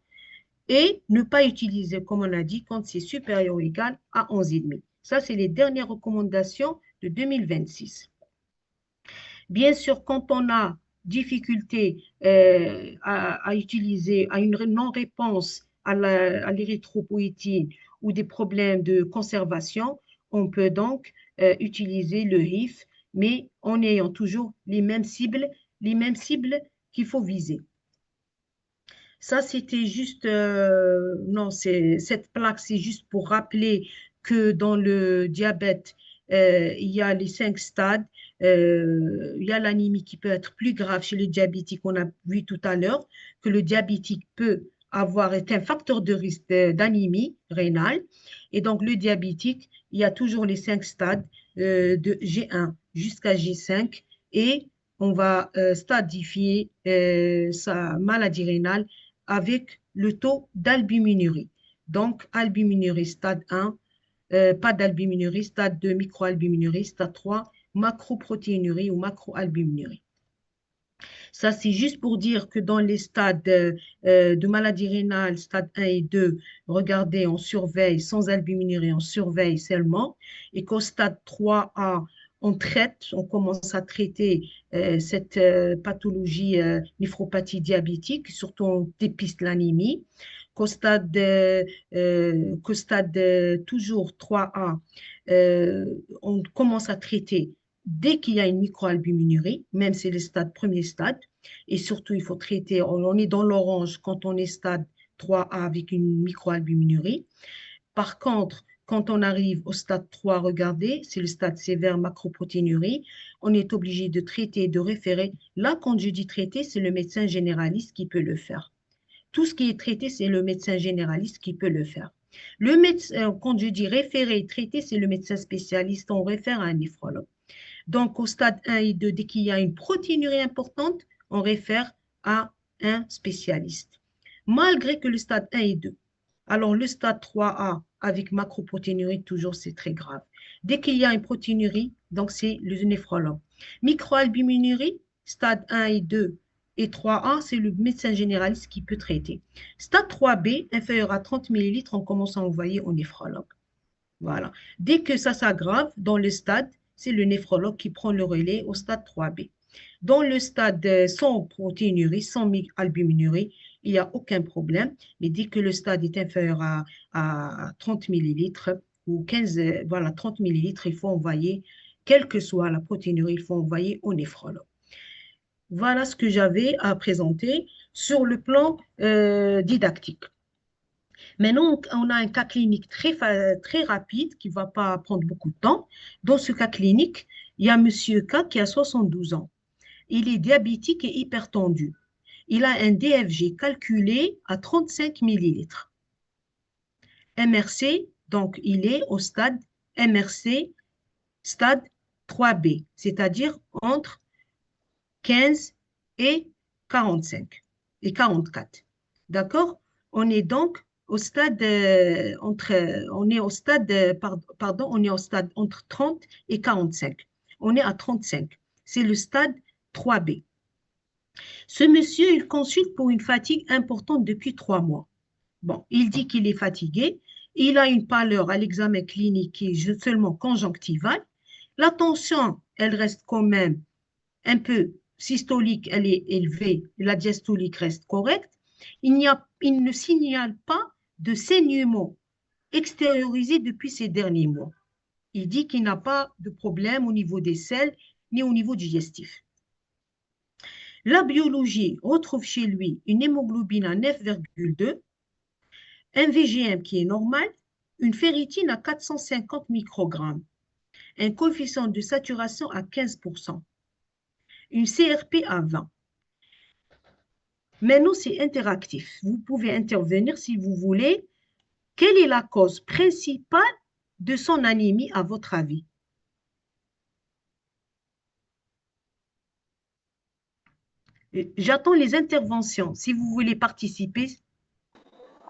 A: Et ne pas utiliser, comme on a dit, quand c'est supérieur ou égal à 11,5. Ça, c'est les dernières recommandations de 2026. Bien sûr, quand on a difficulté à utiliser, à une non-réponse à l'érythropoïétine ou des problèmes de conservation, on peut donc utiliser le RIF, mais en ayant toujours les mêmes cibles qu'il faut viser. Ça, c'était juste, non, cette plaque, c'est juste pour rappeler que dans le diabète, il y a les 5 stades. Il y a l'anémie qui peut être plus grave chez le diabétique, on a vu tout à l'heure, que le diabétique peut avoir été un facteur de risque d'anémie rénale. Et donc, le diabétique, il y a toujours les 5 stades de G1 jusqu'à G5 et on va stadifier sa maladie rénale avec le taux d'albuminurie. Donc, albuminurie stade 1, pas d'albuminurie, stade 2, microalbuminurie, stade 3, macroprotéinurie ou macroalbuminurie. Ça, c'est juste pour dire que dans les stades de maladie rénale, stade 1 et 2, regardez, on surveille sans albuminurie, on surveille seulement, et qu'au stade 3A, on traite, on commence à traiter cette pathologie néphropathie diabétique, surtout on dépiste l'anémie. Qu'au stade toujours 3A, on commence à traiter dès qu'il y a une microalbuminurie, même si c'est le premier stade. Et surtout, il faut traiter, on est dans l'orange quand on est stade 3A avec une microalbuminurie. Par contre, quand on arrive au stade 3, regardez, c'est le stade sévère macroproteinurie, on est obligé de traiter, de référer. Là, quand je dis traiter, c'est le médecin généraliste qui peut le faire. Tout ce qui est traité, c'est le médecin généraliste qui peut le faire. Le médecin, quand je dis référer et traiter, c'est le médecin spécialiste, on réfère à un néphrologue. Donc, au stade 1 et 2, dès qu'il y a une protéinurie importante, on réfère à un spécialiste. Malgré que le stade 1 et 2, alors le stade 3A avec macroprotéinurie, toujours c'est très grave. Dès qu'il y a une protéinurie, donc c'est le néphrologue. Microalbuminurie, stade 1 et 2 et 3A, c'est le médecin généraliste qui peut traiter. Stade 3B, inférieur à 30 ml, on commence à envoyer au néphrologue. Voilà. Dès que ça s'aggrave dans le stade, c'est le néphrologue qui prend le relais au stade 3B. Dans le stade sans protéinurie, sans albuminurie, il n'y a aucun problème. Mais dès que le stade est inférieur à 30 millilitres ou 15, voilà, 30 millilitres, il faut envoyer, quelle que soit la protéinurie, il faut envoyer au néphrologue. Voilà ce que j'avais à présenter sur le plan didactique. Maintenant, on a un cas clinique très rapide qui ne va pas prendre beaucoup de temps. Dans ce cas clinique, il y a monsieur K qui a 72 ans. Il est diabétique et hypertendu. Il a un DFG calculé à 35 millilitres. MRC, donc il est au stade MRC, stade 3B, c'est-à-dire entre 15 et 45 et 44. D'accord? On est donc au stade on est au stade pardon, on est au stade entre 30 et 45. On est à 35. C'est le stade 3B. Ce monsieur, il consulte pour une fatigue importante depuis 3 mois. Bon, il dit qu'il est fatigué. Il a une pâleur à l'examen clinique qui est seulement conjonctivale. La tension, elle reste quand même un peu systolique, elle est élevée. La diastolique reste correcte. Il ne signale pas de saignement extériorisé depuis ces derniers mois. Il dit qu'il n'a pas de problème au niveau des selles ni au niveau digestif. La biologie retrouve chez lui une hémoglobine à 9,2, un VGM qui est normal, une ferritine à 450 microgrammes, un coefficient de saturation à 15%, une CRP à 20. Maintenant, c'est interactif. Vous pouvez intervenir si vous voulez. Quelle est la cause principale de son anémie à votre avis? J'attends les interventions. Si vous voulez participer.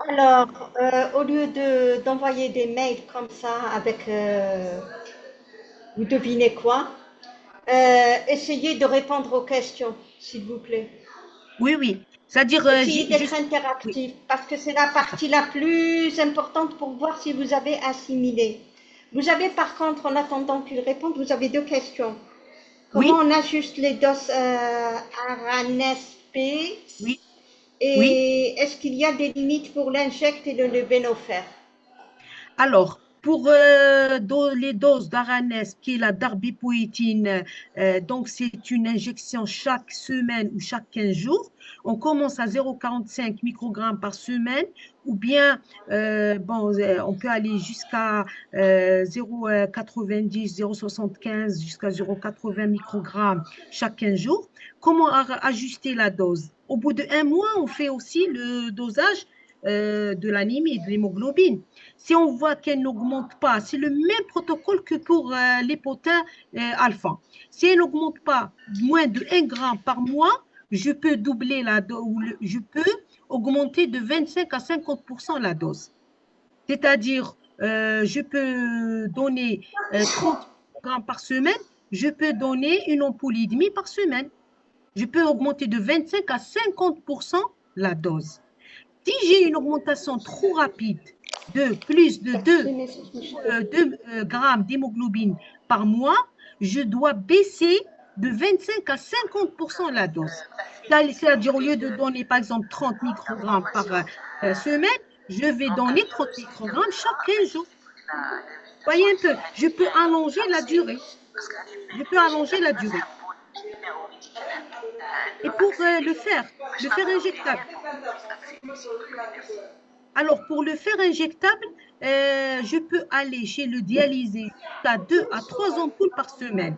B: Alors, au lieu d'envoyer des mails comme ça avec vous devinez quoi, essayez de répondre aux questions, s'il vous plaît.
A: Oui, oui. C'est-à-dire,
B: Essayez d'être
A: oui,
B: interactif parce que c'est la
A: c'est ça.
B: partie la plus importante pour voir si vous avez assimilé. Vous avez par contre, en attendant qu'il réponde, vous avez deux questions. Comment
A: Oui,
B: on ajuste les doses RNSP
A: oui, oui.
B: et est-ce qu'il y a des limites pour l'injecte et le lévénophère?
A: Alors, pour les doses d'Aranes, qui est la darbipoétine, donc c'est une injection chaque semaine ou chaque 15 jours. On commence à 0,45 microgrammes par semaine ou bien bon, on peut aller jusqu'à 0,90, 0,75 jusqu'à 0,80 microgrammes chaque 15 jours. Comment ajuster la dose? Au bout d'un mois, on fait aussi le dosage de l'anémie et de l'hémoglobine. Si on voit qu'elle n'augmente pas, c'est le même protocole que pour l'hépotin alpha. Si elle n'augmente pas moins de 1 gramme par mois, je peux doubler la dose, je peux augmenter de 25 à 50% la dose. C'est-à-dire, je peux donner 30 grammes par semaine, je peux donner une ampoule et demie par semaine. Je peux augmenter de 25 à 50% la dose. Si j'ai une augmentation trop rapide de plus de 2 grammes d'hémoglobine par mois, je dois baisser de 25 à 50% la dose. C'est-à-dire, au lieu de donner, par exemple, 30 microgrammes par semaine, je vais donner 30 microgrammes chaque 15 jours. Voyez un peu, je peux allonger la durée. Je peux allonger la durée. Et pour le fer injectable. Alors, pour le fer injectable, je peux aller chez le dialysé jusqu'à 2 à 3 ampoules par semaine.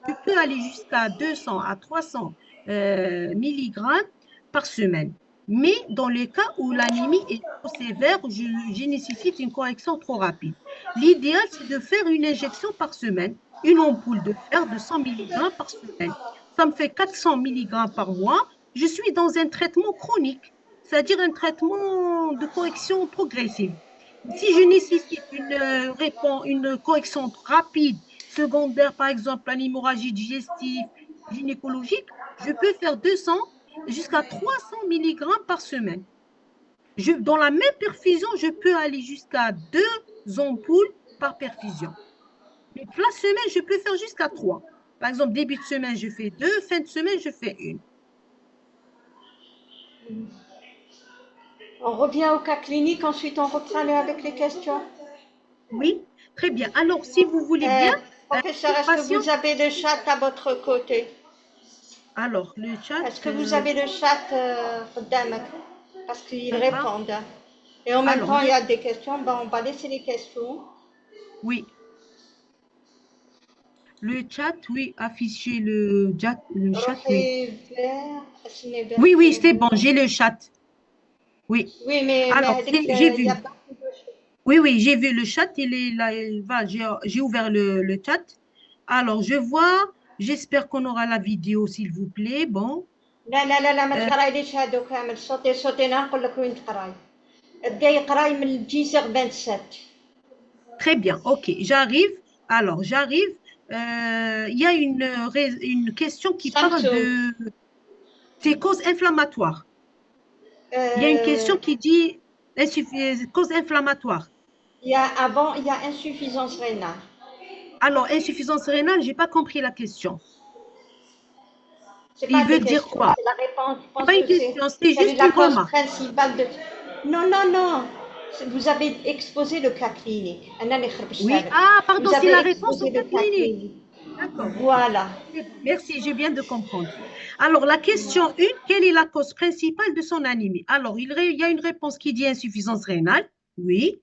A: Je peux aller jusqu'à 200 à 300 milligrammes par semaine. Mais dans le cas où l'anémie est trop sévère, je nécessite une correction trop rapide. L'idéal, c'est de faire une injection par semaine, une ampoule de fer de 100 milligrammes par semaine. Ça me fait 400 milligrammes par mois. Je suis dans un traitement chronique, c'est-à-dire un traitement de correction progressive. Si je nécessite une correction rapide, secondaire, par exemple, à l'hémorragie digestive, gynécologique, je peux faire 200 jusqu'à 300 milligrammes par semaine. Dans la même perfusion, je peux aller jusqu'à 2 ampoules par perfusion. Mais la semaine, je peux faire jusqu'à 3. Par exemple, début de semaine, je fais 2, fin de semaine, je fais 1.
B: On revient au cas clinique, ensuite on reprend avec les questions.
A: Oui, très bien. Alors, si vous voulez bien,
B: Professeur, est-ce que vous avez le chat à votre côté?
A: Alors, le chat.
B: Est-ce que vous avez le chat قدامك? Parce qu'ils répondent. Et en même temps, il y a des questions. Ben, on va laisser les questions.
A: Oui. Le chat, oui, afficher le chat, oui. Oui, oui, c'est bon, j'ai le chat. Oui.
B: Oui, mais
A: alors, j'ai vu. Oui, oui, j'ai vu le chat, il est là, j'ai ouvert le chat. Alors, je vois, j'espère qu'on aura la vidéo, s'il vous plaît. Bon.
B: لا لا لا لا ما تقرايليش هادو كامل صوتي نقول لك وين تقراي ابداي قراي من الجيزر 27.
A: Très bien, ok, j'arrive. Alors, j'arrive. Il y a une question qui parle de ces causes inflammatoires. Il y a une question qui dit cause inflammatoire.
B: Il y a insuffisance rénale.
A: Alors, insuffisance rénale, je n'ai pas compris la question.
B: Il
A: veut dire quoi?
B: C'est la réponse. Je pense
A: pas une question, c'est juste une remarque.
B: Principale de... Non, non, non. Vous avez exposé le cas clinique.
A: Oui, pardon, c'est la réponse au cas clinique. D'accord.
B: Voilà.
A: Merci, je viens de comprendre. Alors, la question 1, quelle est la cause principale de son anémie? Alors, il y a une réponse qui dit insuffisance rénale. Oui.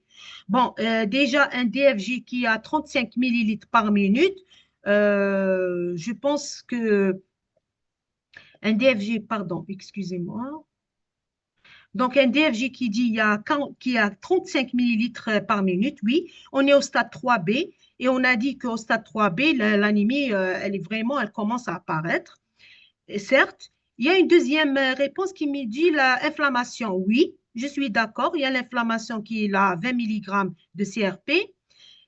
A: Bon, déjà, un DFG qui a 35 millilitres par minute, je pense que un DFG, pardon, excusez-moi. Donc, un DFG qui a 35 millilitres par minute, oui. On est au stade 3B et on a dit qu'au stade 3B, l'anémie, elle commence à apparaître. Et certes, il y a une deuxième réponse qui me dit l'inflammation. Oui, je suis d'accord. Il y a l'inflammation qui est là, 20 mg de CRP.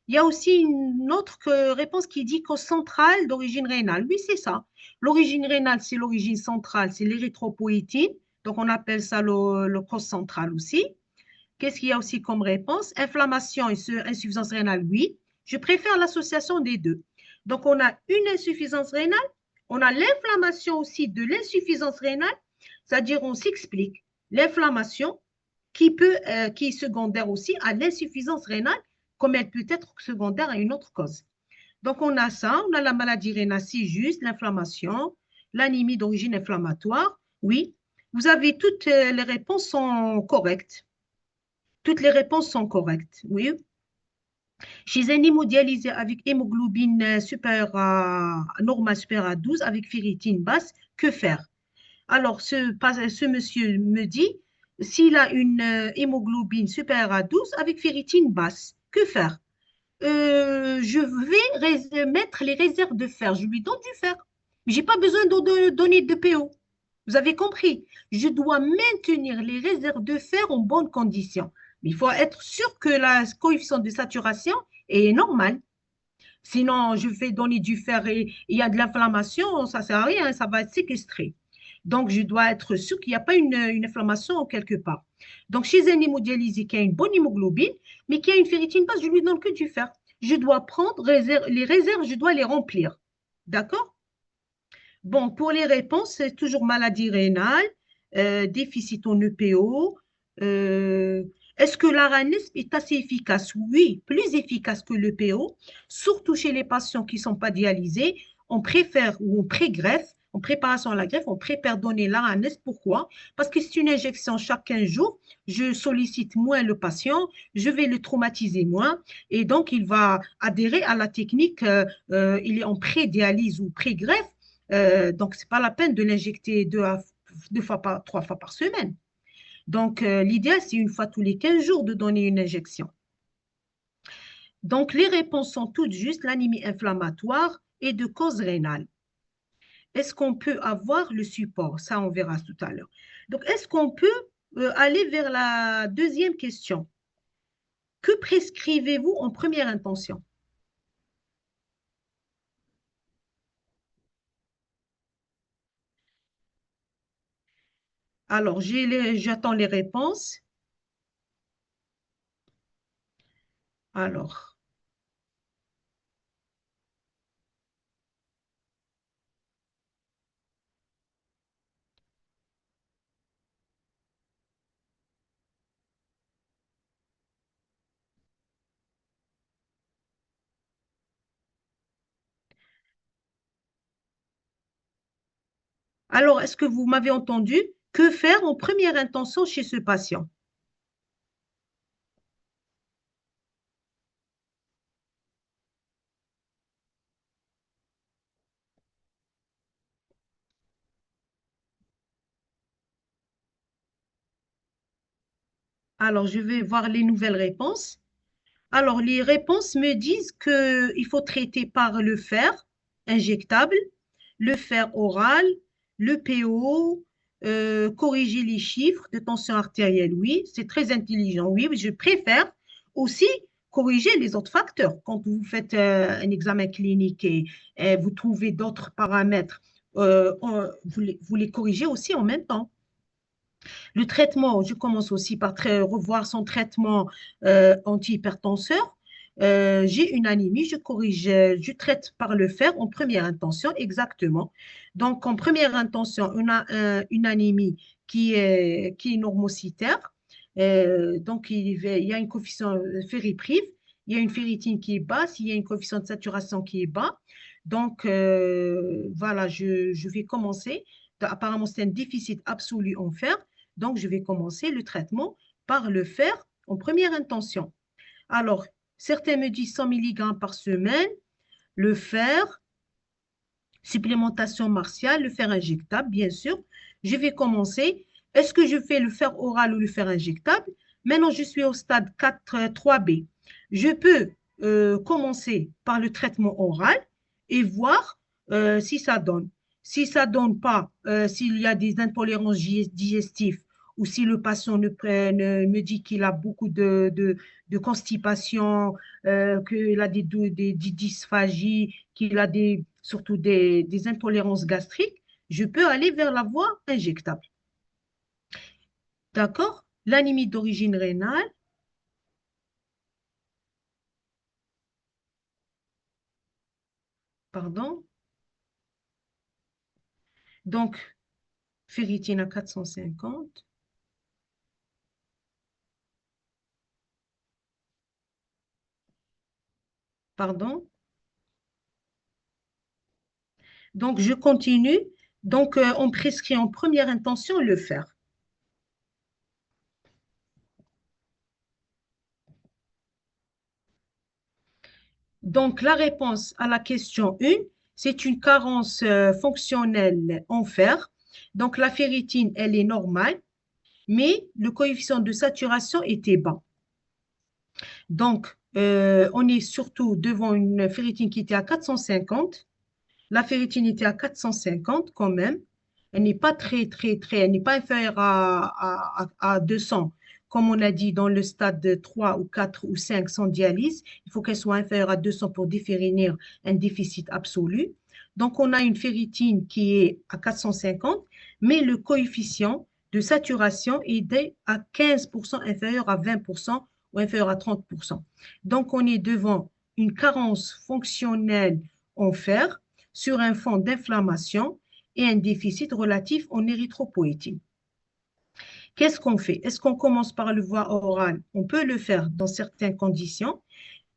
A: Il y a aussi une autre réponse qui dit cause centrale d'origine rénale. Oui, c'est ça. L'origine rénale, c'est l'origine centrale, c'est l'érythropoïétine. Donc, on appelle ça le cause centrale aussi. Qu'est-ce qu'il y a aussi comme réponse? Inflammation et insuffisance rénale, oui. Je préfère l'association des deux. Donc, on a une insuffisance rénale, on a l'inflammation aussi de l'insuffisance rénale, c'est-à-dire on s'explique l'inflammation qui est secondaire aussi à l'insuffisance rénale, comme elle peut être secondaire à une autre cause. Donc, on a ça, on a la maladie rénale, c'est juste, l'inflammation, l'anémie d'origine inflammatoire, oui. Vous avez toutes les réponses sont correctes. Toutes les réponses sont correctes, oui. Chez un hémodialysé avec hémoglobine normale supérieure à 12, avec ferritine basse, que faire? Alors, ce monsieur me dit, s'il a une hémoglobine supérieure à 12 avec ferritine basse, que faire? Je vais mettre les réserves de fer. Je lui donne du fer. Mais je n'ai pas besoin de donner de PO. Vous avez compris? Je dois maintenir les réserves de fer en bonne condition. Mais il faut être sûr que la coefficient de saturation est normal. Sinon, je vais donner du fer et il y a de l'inflammation, ça ne sert à rien, ça va être séquestré. Donc, je dois être sûr qu'il n'y a pas une inflammation quelque part. Donc, chez un hémodialysé qui a une bonne hémoglobine, mais qui a une ferritine basse, je lui donne que du fer. Je dois prendre les réserves, je dois les remplir. D'accord? Bon, pour les réponses, c'est toujours maladie rénale, déficit en EPO, Est-ce que l'aranesp est assez efficace? Oui, plus efficace que le PO, surtout chez les patients qui ne sont pas dialysés. On préfère ou on pré-greffe, en préparation à la greffe, on préfère donner l'aranesp. Pourquoi? Parce que c'est une injection chaque 15 jours. Je sollicite moins le patient, je vais le traumatiser moins et donc il va adhérer à la technique. Il est en pré-dialyse ou pré-greffe. Donc, ce n'est pas la peine de l'injecter trois fois par semaine. Donc, l'idéal, c'est une fois tous les 15 jours de donner une injection. Donc, les réponses sont toutes justes, l'anémie inflammatoire et de cause rénale. Est-ce qu'on peut avoir le support? Ça, on verra tout à l'heure. Donc, est-ce qu'on peut aller vers la deuxième question? Que prescrivez-vous en première intention? Alors, j'attends les réponses. Alors, est-ce que vous m'avez entendu? Que faire en première intention chez ce patient? Alors, je vais voir les nouvelles réponses. Alors, les réponses me disent qu'il faut traiter par le fer injectable, le fer oral, le PO, corriger les chiffres de tension artérielle. Oui, c'est très intelligent. Oui, je préfère aussi corriger les autres facteurs. Quand vous faites un examen clinique et vous trouvez d'autres paramètres, vous les corrigez aussi en même temps. Le traitement, je commence aussi par revoir son traitement antihypertenseur. J'ai une anémie, je corrige, je traite par le fer en première intention, exactement. Donc, en première intention, on a une anémie qui est normocytaire. Donc, il y a une coefficient ferriprive, il y a une ferritine qui est basse, il y a une coefficient de saturation qui est bas. Donc, voilà, je vais commencer. Apparemment, c'est un déficit absolu en fer. Donc, je vais commencer le traitement par le fer en première intention. Alors, certains me disent 100 mg par semaine, le fer, supplémentation martiale, le fer injectable, bien sûr. Je vais commencer. Est-ce que je fais le fer oral ou le fer injectable? Maintenant, je suis au stade 4, 3B. Je peux commencer par le traitement oral et voir si ça donne. Si ça ne donne pas, s'il y a des intolérances digestives ou si le patient me dit qu'il a beaucoup de constipation, qu'il a des dysphagies, qu'il a surtout des intolérances gastriques, je peux aller vers la voie injectable. D'accord? L'anémie d'origine rénale, pardon. Donc, ferritine à 450. Pardon. Donc, je continue. Donc, on prescrit en première intention le fer. Donc, la réponse à la question 1, c'est une carence fonctionnelle en fer. Donc, la ferritine, elle est normale, mais le coefficient de saturation était bas. Donc, on est surtout devant une ferritine qui était à 450. La ferritine était à 450 quand même. Elle n'est pas elle n'est pas inférieure à 200. Comme on a dit dans le stade de 3 ou 4 ou 5 sans dialyse, il faut qu'elle soit inférieure à 200 pour définir un déficit absolu. Donc, on a une ferritine qui est à 450, mais le coefficient de saturation est à 15% inférieur à 20% ou inférieur à 30%. Donc, on est devant une carence fonctionnelle en fer sur un fond d'inflammation et un déficit relatif en érythropoïétine. Qu'est-ce qu'on fait? Est-ce qu'on commence par le voie orale? On peut le faire dans certaines conditions,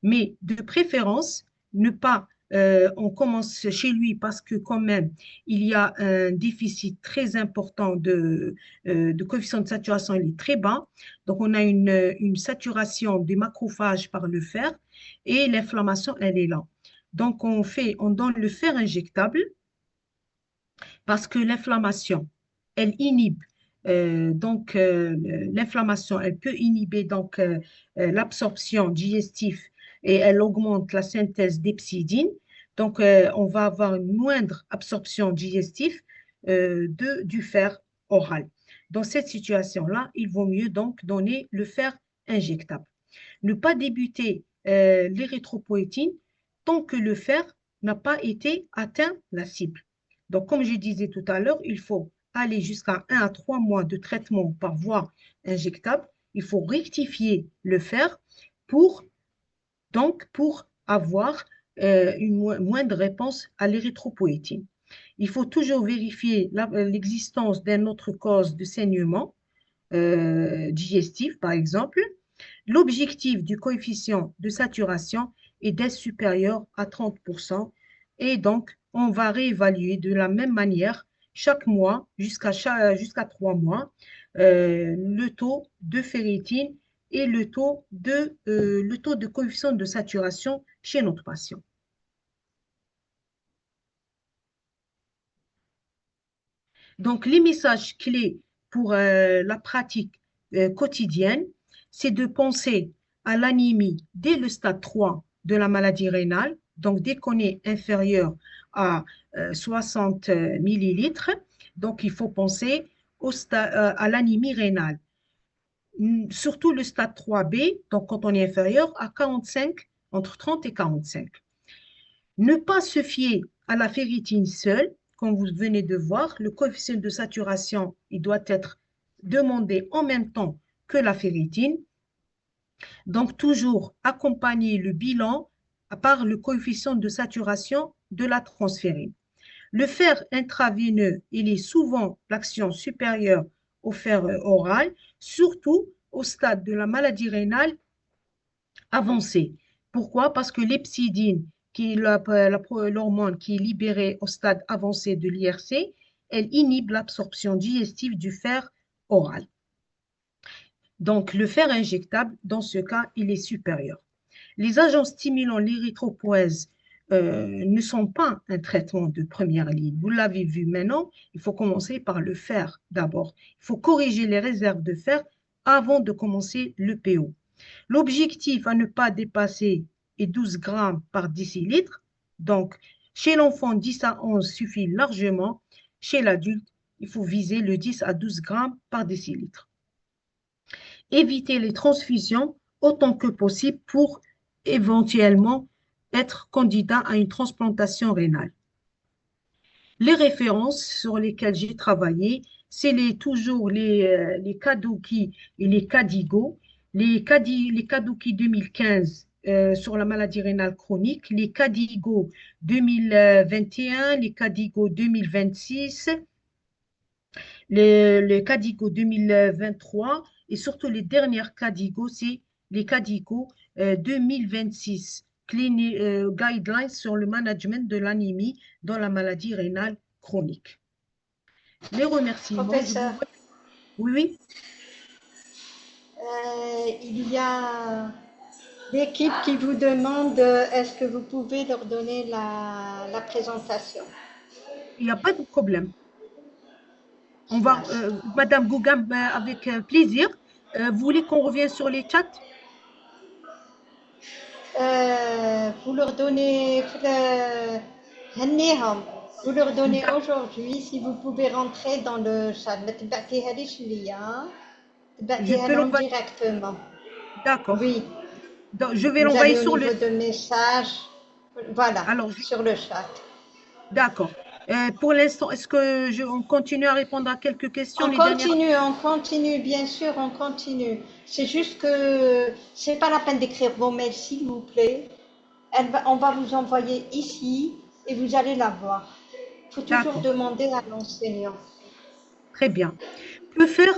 A: mais de préférence, ne pas, on commence chez lui parce que quand même, il y a un déficit très important de coefficient de saturation, il est très bas. Donc, on a une saturation des macrophages par le fer et l'inflammation, elle est là. Donc, on donne le fer injectable parce que l'inflammation, elle inhibe. L'inflammation, elle peut inhiber l'absorption digestive et elle augmente la synthèse d'hepcidine. Donc, on va avoir une moindre absorption digestive du fer oral. Dans cette situation-là, il vaut mieux donc donner le fer injectable. Ne pas débuter l'érythropoïétine tant que le fer n'a pas été atteint la cible. Donc, comme je disais tout à l'heure, il faut aller jusqu'à 1 à 3 mois de traitement par voie injectable. Il faut rectifier le fer pour, pour avoir une moindre réponse à l'érythropoïétine. Il faut toujours vérifier l'existence d'une autre cause de saignement digestif, par exemple. L'objectif du coefficient de saturation est d'être supérieur à 30%. Et donc, on va réévaluer de la même manière chaque mois jusqu'à 3 mois le taux de ferritine et le taux de coefficient de saturation chez notre patient. Donc, les messages clés pour la pratique quotidienne, c'est de penser à l'anémie dès le stade 3 de la maladie rénale, donc dès qu'on est inférieur à 60 millilitres. Donc, il faut penser à l'anémie rénale. Surtout le stade 3B, donc quand on est inférieur à 45, entre 30 et 45. Ne pas se fier à la ferritine seule, comme vous venez de voir, le coefficient de saturation, il doit être demandé en même temps que la ferritine. Donc, toujours accompagner le bilan par le coefficient de saturation de la transférine. Le fer intraveineux, il est souvent l'action supérieure au fer oral, surtout au stade de la maladie rénale avancée. Pourquoi? Parce que l'hepcidine, qui est l'hormone qui est libérée au stade avancé de l'IRC, elle inhibe l'absorption digestive du fer oral. Donc, le fer injectable, dans ce cas, il est supérieur. Les agents stimulant l'érythropoïèse ne sont pas un traitement de première ligne. Vous l'avez vu maintenant, il faut commencer par le fer d'abord. Il faut corriger les réserves de fer avant de commencer le PO. L'objectif à ne pas dépasser est 12 grammes par décilitre. Donc, chez l'enfant, 10 à 11 suffit largement. Chez l'adulte, il faut viser le 10 à 12 grammes par décilitre. Éviter les transfusions autant que possible pour éventuellement être candidat à une transplantation rénale. Les références sur lesquelles j'ai travaillé, c'est toujours les Kaduki et les Kadigo. Les Kaduki 2015 sur la maladie rénale chronique, les Kadigo 2021, les Kadigo 2026, les Kadigo 2023 et surtout les dernières Kadigo, c'est les Kadigo 2026, Guidelines sur le management de l'anémie dans la maladie rénale chronique. Les remerciements.
B: Professeur,
A: oui, oui.
B: il y a l'équipe qui vous demande est-ce que vous pouvez leur donner la présentation.
A: Il n'y a pas de problème. On va, Madame Gougam, avec plaisir. Vous voulez qu'on revienne sur les chats?
B: Vous leur donnez vous leur donnez aujourd'hui si vous pouvez rentrer dans le chat.
A: Je peux l'envoyer
B: directement.
A: D'accord.
B: Oui.
A: Donc, je vais
B: Vous
A: l'envoyer
B: allez
A: sur
B: au
A: le.
B: niveau de messages. Voilà,
A: Alors,
B: sur le chat.
A: d'accord. Pour l'instant, est-ce que on continue à répondre à quelques questions, les dernières?
B: On continue, bien sûr, on continue. C'est juste que c'est pas la peine d'écrire vos mails, s'il vous plaît. On va vous envoyer ici et vous allez la voir. Il faut toujours
A: D'accord.
B: demander à l'enseignant.
A: Très bien. peut faire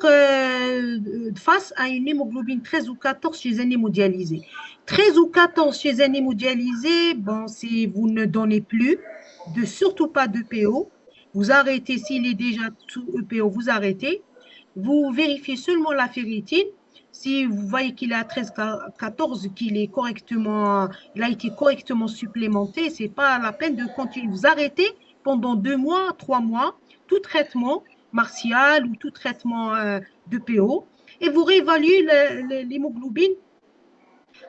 A: face à une hémoglobine 13 ou 14 chez un hémodialysé. 13 ou 14 chez un hémodialysé, bon, si vous ne donnez plus, surtout pas de PO, vous arrêtez, s'il est déjà sous EPO, vous arrêtez. Vous vérifiez seulement la ferritine. Si vous voyez qu'il est à 13-14, il a été correctement supplémenté, ce n'est pas la peine de continuer. Vous arrêtez pendant 2 mois, 3 mois, tout traitement martial ou tout traitement de PO, et vous réévaluez l'hémoglobine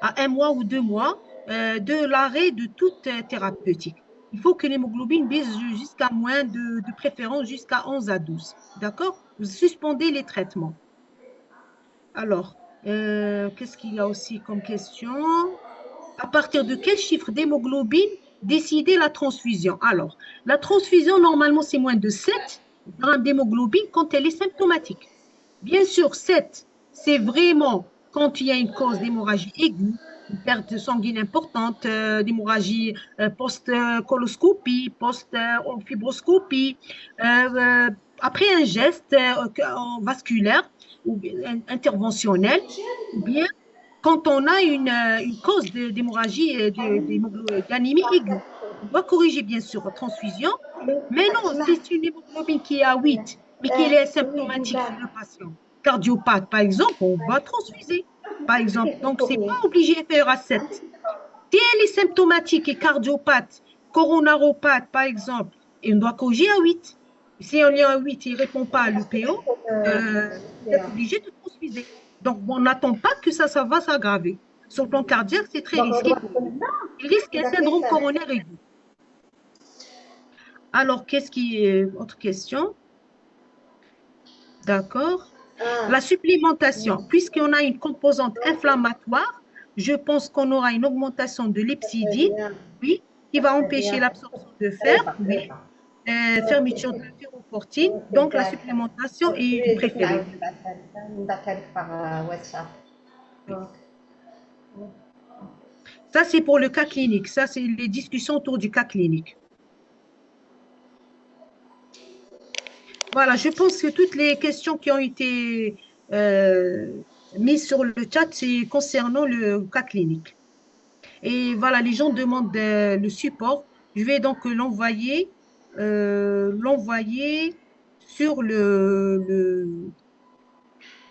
A: à 1 mois ou 2 mois de l'arrêt de toute thérapeutique. Il faut que l'hémoglobine baisse jusqu'à moins, de préférence jusqu'à 11 à 12. D'accord? Vous suspendez les traitements. Alors, qu'est-ce qu'il y a aussi comme question? À partir de quel chiffre d'hémoglobine décider la transfusion? Alors, la transfusion, normalement, c'est moins de 7 grammes d'hémoglobine quand elle est symptomatique. Bien sûr, 7, c'est vraiment quand il y a une cause d'hémorragie aiguë, une perte sanguine importante, d'hémorragie post-coloscopie, post-fibroscopie, après un geste vasculaire ou interventionnel, ou bien quand on a une cause d'hémorragie, d'anémie aiguë. On doit corriger, bien sûr, la transfusion, mais non, si c'est une hémoglobine qui est à 8, mais qui est symptomatique chez le patient, cardiopathe, par exemple, on va transfuser, par exemple. Donc, ce n'est pas obligé de faire à 7. Si elle est symptomatique et cardiopathe, coronaropathe, par exemple, et on doit corriger à 8. Si on est à 8 et il ne répond pas à l'EPO, vous êtes obligé de transfuser. Donc, on n'attend pas que ça va s'aggraver. Sur le plan cardiaque, c'est très risqué pour vous. Il risque un syndrome coronaire aigu. Alors, qu'est-ce qui est autre question? D'accord. La supplémentation, puisqu'on a une composante inflammatoire, je pense qu'on aura une augmentation de l'hepsidine, oui, qui va empêcher l'absorption de fer, oui, fermeture de la ferroportine, donc la supplémentation est préférée. Ça, c'est pour le cas clinique. Ça, c'est les discussions autour du cas clinique. Voilà, je pense que toutes les questions qui ont été mises sur le chat, c'est concernant le cas clinique. Et voilà, les gens demandent le support. Je vais donc l'envoyer sur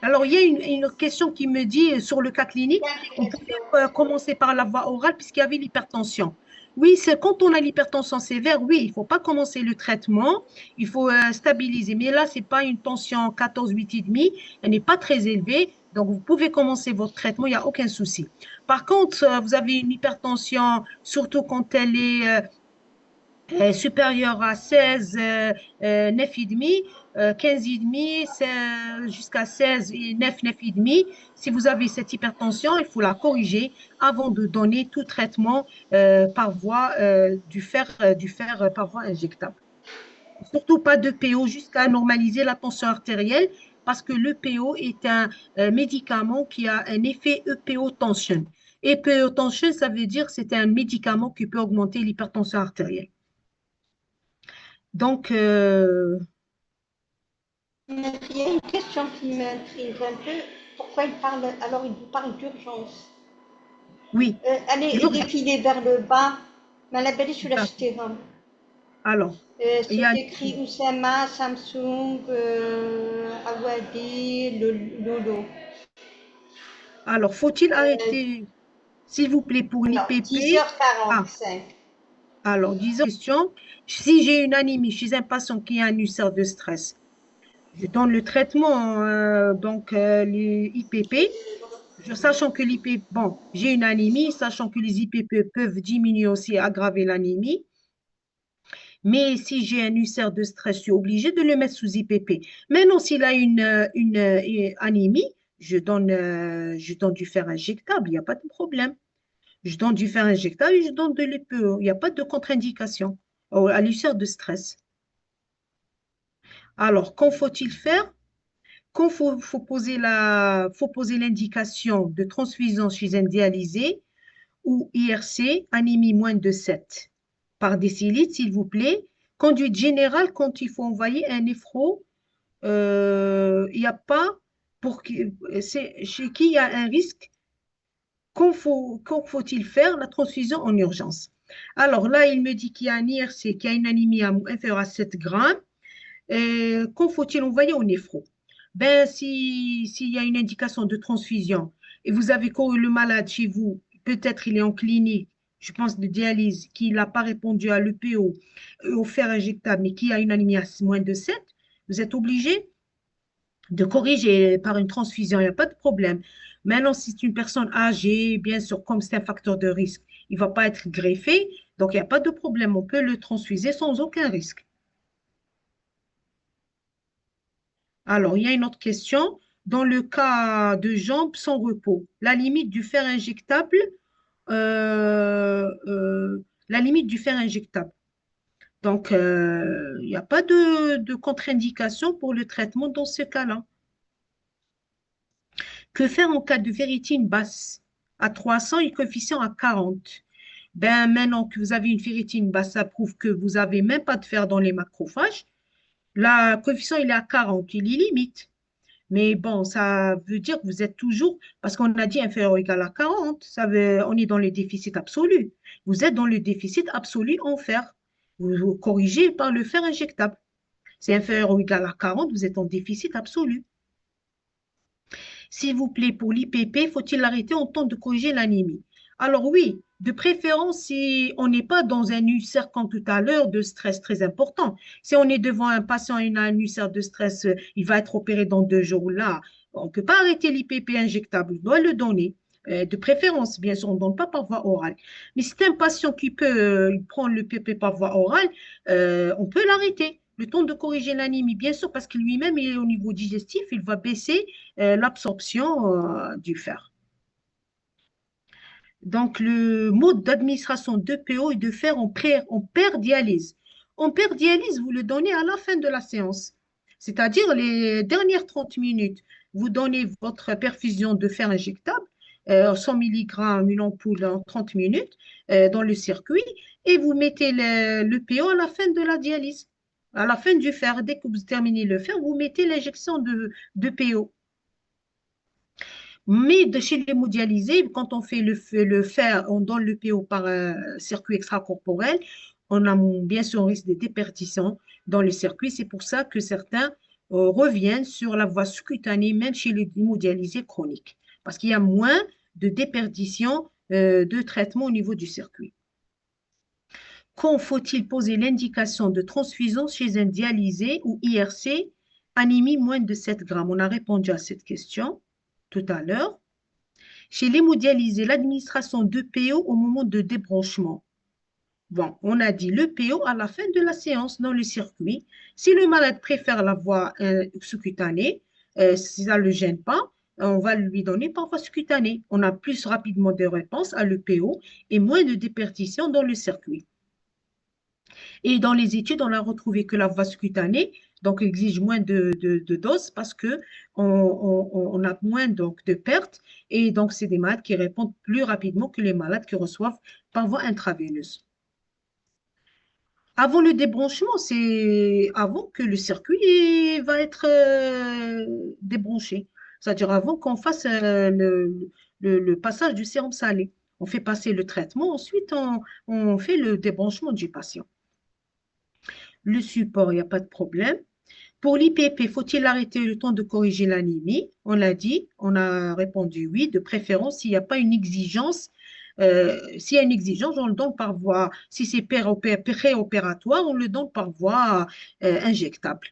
A: Alors, il y a une question qui me dit sur le cas clinique, on pouvait commencer par la voie orale puisqu'il y avait l'hypertension. Oui, c'est quand on a l'hypertension sévère, oui, il ne faut pas commencer le traitement, il faut stabiliser. Mais là, ce n'est pas une tension 14, 8,5, elle n'est pas très élevée, donc vous pouvez commencer votre traitement, il n'y a aucun souci. Par contre, vous avez une hypertension, surtout quand elle est supérieur à 16, 9,5, 15,5, jusqu'à 16, 9, 9,5. Si vous avez cette hypertension, il faut la corriger avant de donner tout traitement par voie du fer par voie injectable. Surtout pas de PO jusqu'à normaliser la tension artérielle parce que le PO est un médicament qui a un effet EPO tension. EPO tension, ça veut dire que c'est un médicament qui peut augmenter l'hypertension artérielle. Donc,
B: il y a une question qui m'intrigue un peu. Pourquoi il vous parle d'urgence.
A: Oui.
B: Elle est défilée vers le bas, mais elle est belle sur la stérum.
A: Alors,
B: c'est écrit Oussama, Samsung, Awadi, Lolo.
A: Alors, faut-il arrêter, s'il vous plaît, pour l'IPP?
B: 10h45.
A: Alors, 10h, question. Si j'ai une anémie chez un patient qui a un ulcère de stress, je donne le traitement, les IPP, sachant que l'IPP, bon, j'ai une anémie, sachant que les IPP peuvent diminuer aussi, aggraver l'anémie. Mais si j'ai un ulcère de stress, je suis obligée de le mettre sous IPP. Maintenant, s'il a une anémie, je donne du fer injectable, il n'y a pas de problème. Je donne du fer injectable et je donne de l'EPO. Il n'y a pas de contre-indication à l'ulcère de stress. Alors, qu'en faut-il faire? Quand faut poser l'indication de transfusion chez un dialysé ou IRC, anémie moins de 7 par décilitre, s'il vous plaît. Conduite générale, quand il faut envoyer un néphro il n'y a pas, c'est chez qui il y a un risque, qu'en faut-il faire la transfusion en urgence? Alors là, il me dit qu'il y a un IRC qui a une anémie inférieure à 7 grammes. Qu'en faut-il envoyer au néphro? Ben, s'il y a une indication de transfusion et vous avez couru le malade chez vous, peut-être il est en clinique, je pense de dialyse, qu'il n'a pas répondu à l'EPO, au fer injectable, mais qui a une anémie à moins de 7, vous êtes obligé de corriger par une transfusion, il n'y a pas de problème. Maintenant, si c'est une personne âgée, bien sûr, comme c'est un facteur de risque, il ne va pas être greffé, donc il n'y a pas de problème, on peut le transfuser sans aucun risque. Alors, il y a une autre question. Dans le cas de jambes sans repos, la limite du fer injectable, euh, euh, la limite du fer injectable. Donc, il n'y a pas de contre-indication pour le traitement dans ce cas-là. Que faire en cas de ferritine basse à 300 et coefficient à 40? Ben, maintenant que vous avez une ferritine basse, ça prouve que vous n'avez même pas de fer dans les macrophages. La coefficient, il est à 40, il est limite. Mais bon, ça veut dire que vous êtes toujours, parce qu'on a dit inférieur ou égal à 40, on est dans le déficit absolu. Vous êtes dans le déficit absolu en fer. Vous corrigez par le fer injectable. C'est inférieur ou égal à 40, vous êtes en déficit absolu. S'il vous plaît, pour l'IPP, faut-il arrêter en temps de corriger l'anémie? Alors oui, de préférence si on n'est pas dans un ulcère comme tout à l'heure de stress très important. Si on est devant un patient et il a un ulcère de stress, il va être opéré dans 2 jours là, on ne peut pas arrêter l'IPP injectable, on doit le donner. De préférence, bien sûr, on ne donne pas par voie orale. Mais si c'est un patient qui peut prendre le PP par voie orale, on peut l'arrêter. Le temps de corriger l'anémie, bien sûr, parce que lui-même, il est au niveau digestif, il va baisser l'absorption du fer. Donc, le mode d'administration de PO et de fer en perdialyse. En perdialyse, vous le donnez à la fin de la séance, c'est-à-dire les dernières 30 minutes. Vous donnez votre perfusion de fer injectable, 100 mg, une ampoule en 30 minutes dans le circuit, et vous mettez le PO à la fin de la dialyse. À la fin du fer, dès que vous terminez le fer, vous mettez l'injection de PO. Mais chez les mondialisés, quand on fait le fer, on donne le PO par un circuit extracorporel, on a bien sûr un risque de déperdition dans le circuit. C'est pour ça que certains reviennent sur la voie sous-cutanée, même chez les hémodialysés chroniques, parce qu'il y a moins de déperdition de traitement au niveau du circuit. Quand faut-il poser l'indication de transfusion chez un dialysé ou IRC, anémie moins de 7 grammes? On a répondu à cette question tout à l'heure. Chez l'hémodialysé, l'administration de PO au moment de débranchement. Bon, on a dit le PO à la fin de la séance dans le circuit. Si le malade préfère la voie sous-cutanée, si ça ne le gêne pas, on va lui donner par voie sous-cutanée. On a plus rapidement de réponses à l'EPO et moins de déperdition dans le circuit. Et dans les études, on a retrouvé que la voie sous-cutanée donc exige moins de doses parce que on a moins donc, de pertes et donc c'est des malades qui répondent plus rapidement que les malades qui reçoivent par voie intraveineuse. Avant le débranchement, c'est avant que le circuit va être débranché, c'est-à-dire avant qu'on fasse le passage du sérum salé. On fait passer le traitement, ensuite on fait le débranchement du patient. Le support, il n'y a pas de problème. Pour l'IPP, faut-il arrêter le temps de corriger l'anémie? On l'a dit, on a répondu oui, de préférence s'il n'y a pas une exigence. S'il y a une exigence, on le donne par voie, si c'est préopératoire, on le donne par voie injectable.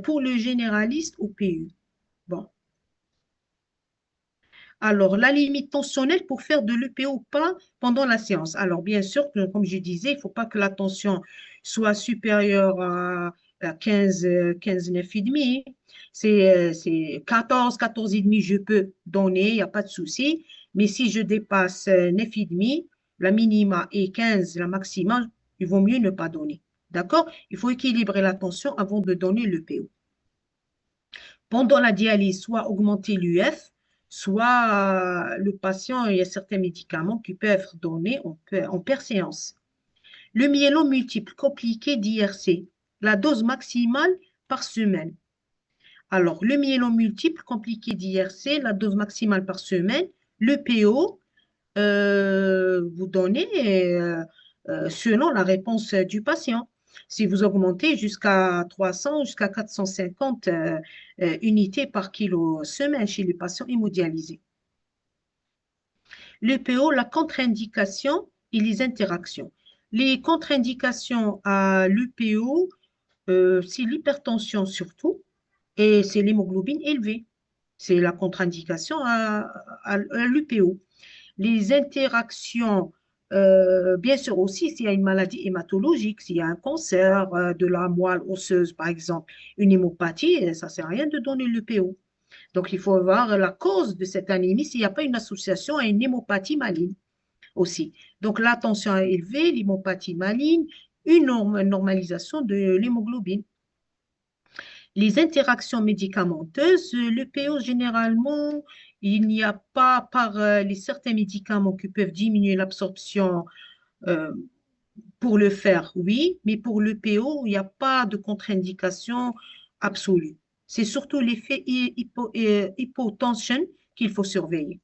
A: Pour le généraliste au PU. Bon. Alors, la limite tensionnelle pour faire de l'EPO ou pas pendant la séance. Alors, bien sûr, comme je disais, il ne faut pas que la tension soit supérieure à 15, 15, 9,5. C'est 14, 14,5, je peux donner, il n'y a pas de souci. Mais si je dépasse 9,5, la minima et 15, la maximum, il vaut mieux ne pas donner. D'accord? Il faut équilibrer la tension avant de donner l'EPO. Pendant la dialyse, soit augmenter l'UF, soit le patient, il y a certains médicaments qui peuvent être donnés en perséance. Le myélome multiple compliqué d'IRC. la dose maximale par semaine. Alors, le myélome multiple compliqué d'IRC, la dose maximale par semaine, le PO, vous donnez selon la réponse du patient. Si vous augmentez jusqu'à 300, jusqu'à 450 unités par kilo semaine chez les patients hémodialysés. Le PO, la contre-indication et les interactions. Les contre-indications à l'UPO, c'est l'hypertension surtout, et c'est l'hémoglobine élevée. C'est la contre-indication à l'UPO. Les interactions, bien sûr aussi, s'il y a une maladie hématologique, s'il y a un cancer de la moelle osseuse, par exemple, une hémopathie, ça ne sert à rien de donner l'UPO. Donc, il faut voir la cause de cette anémie s'il n'y a pas une association à une hémopathie maligne aussi. Donc, la tension élevée, l'hémopathie maligne, une normalisation de l'hémoglobine. Les interactions médicamenteuses, le PO, généralement, il n'y a pas, par les certains médicaments qui peuvent diminuer l'absorption euh, pour le faire, oui, mais pour le PO, il n'y a pas de contre-indication absolue. C'est surtout l'effet hypotension qu'il faut surveiller.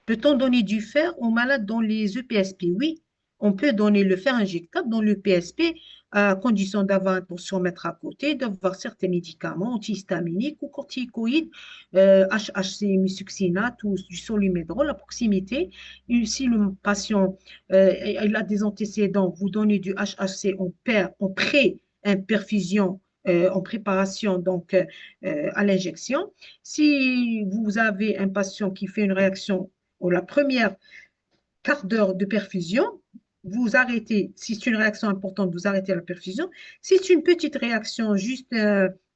A: Peut-on donner du fer aux malades dans les EPSP? Oui, on peut donner le fer injectable dans le PSP à condition d'avoir un tensiomètre à côté, d'avoir certains médicaments antihistaminiques ou corticoïdes, HHC, musuccinate ou du solumédrol à proximité. Et si le patient il a des antécédents, vous donnez du HHC en pré-perfusion en préparation donc à l'injection. Si vous avez un patient qui fait une réaction ou la première quart d'heure de perfusion, vous arrêtez, si c'est une réaction importante, vous arrêtez la perfusion. Si c'est une petite réaction, juste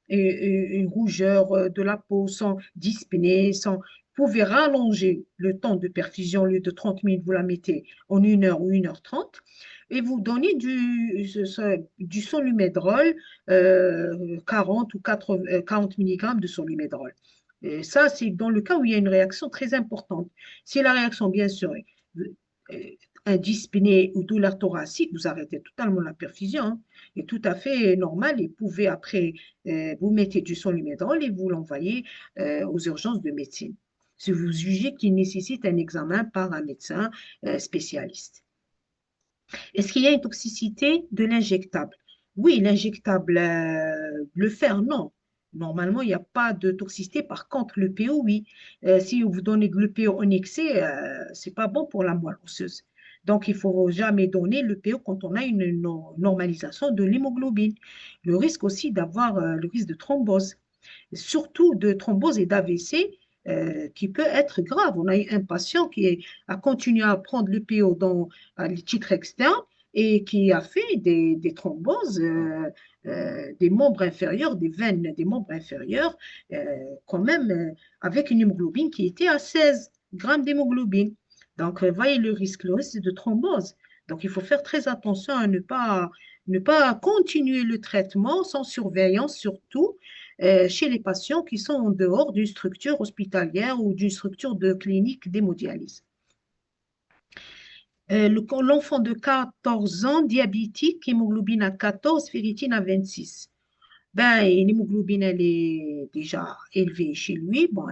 A: une rougeur de la peau sans dyspnée, vous pouvez rallonger le temps de perfusion. Au lieu de 30 minutes, vous la mettez en 1 heure ou 1 h 30 et vous donnez du solumédrol, 40 ou 40 mg de solumédrol. Et ça, c'est dans le cas où il y a une réaction très importante. Si la réaction, bien sûr, est dyspnée ou douleur thoracique, vous arrêtez totalement la perfusion. Hein. C'est tout à fait normal et vous pouvez après, vous mettez du solumédrol et vous l'envoyez aux urgences de médecine. Si vous jugez qu'il nécessite un examen par un médecin spécialiste. Est-ce qu'il y a une toxicité de l'injectable? Oui, l'injectable, le fer, non. Normalement, il n'y a pas de toxicité. Par contre, le PO, oui. Si vous donnez le PO en excès, ce n'est pas bon pour la moelle osseuse. Donc, il ne faut jamais donner le PO quand on a une normalisation de l'hémoglobine. Le risque aussi d'avoir le risque de thrombose, surtout de thrombose et d'AVC qui peut être grave. On a eu un patient a continué à prendre le PO dans le titre externe et qui a fait des thromboses des membres inférieurs, des veines des membres inférieurs, quand même avec une hémoglobine qui était à 16 grammes d'hémoglobine. Donc, voyez le risque de thrombose. Donc, il faut faire très attention à ne pas continuer le traitement sans surveillance, surtout chez les patients qui sont en dehors d'une structure hospitalière ou d'une structure de clinique d'hémodialyse. L'enfant de 14 ans, diabétique, hémoglobine à 14, ferritine à 26. Ben, l'hémoglobine, elle est déjà élevée chez lui. Bon,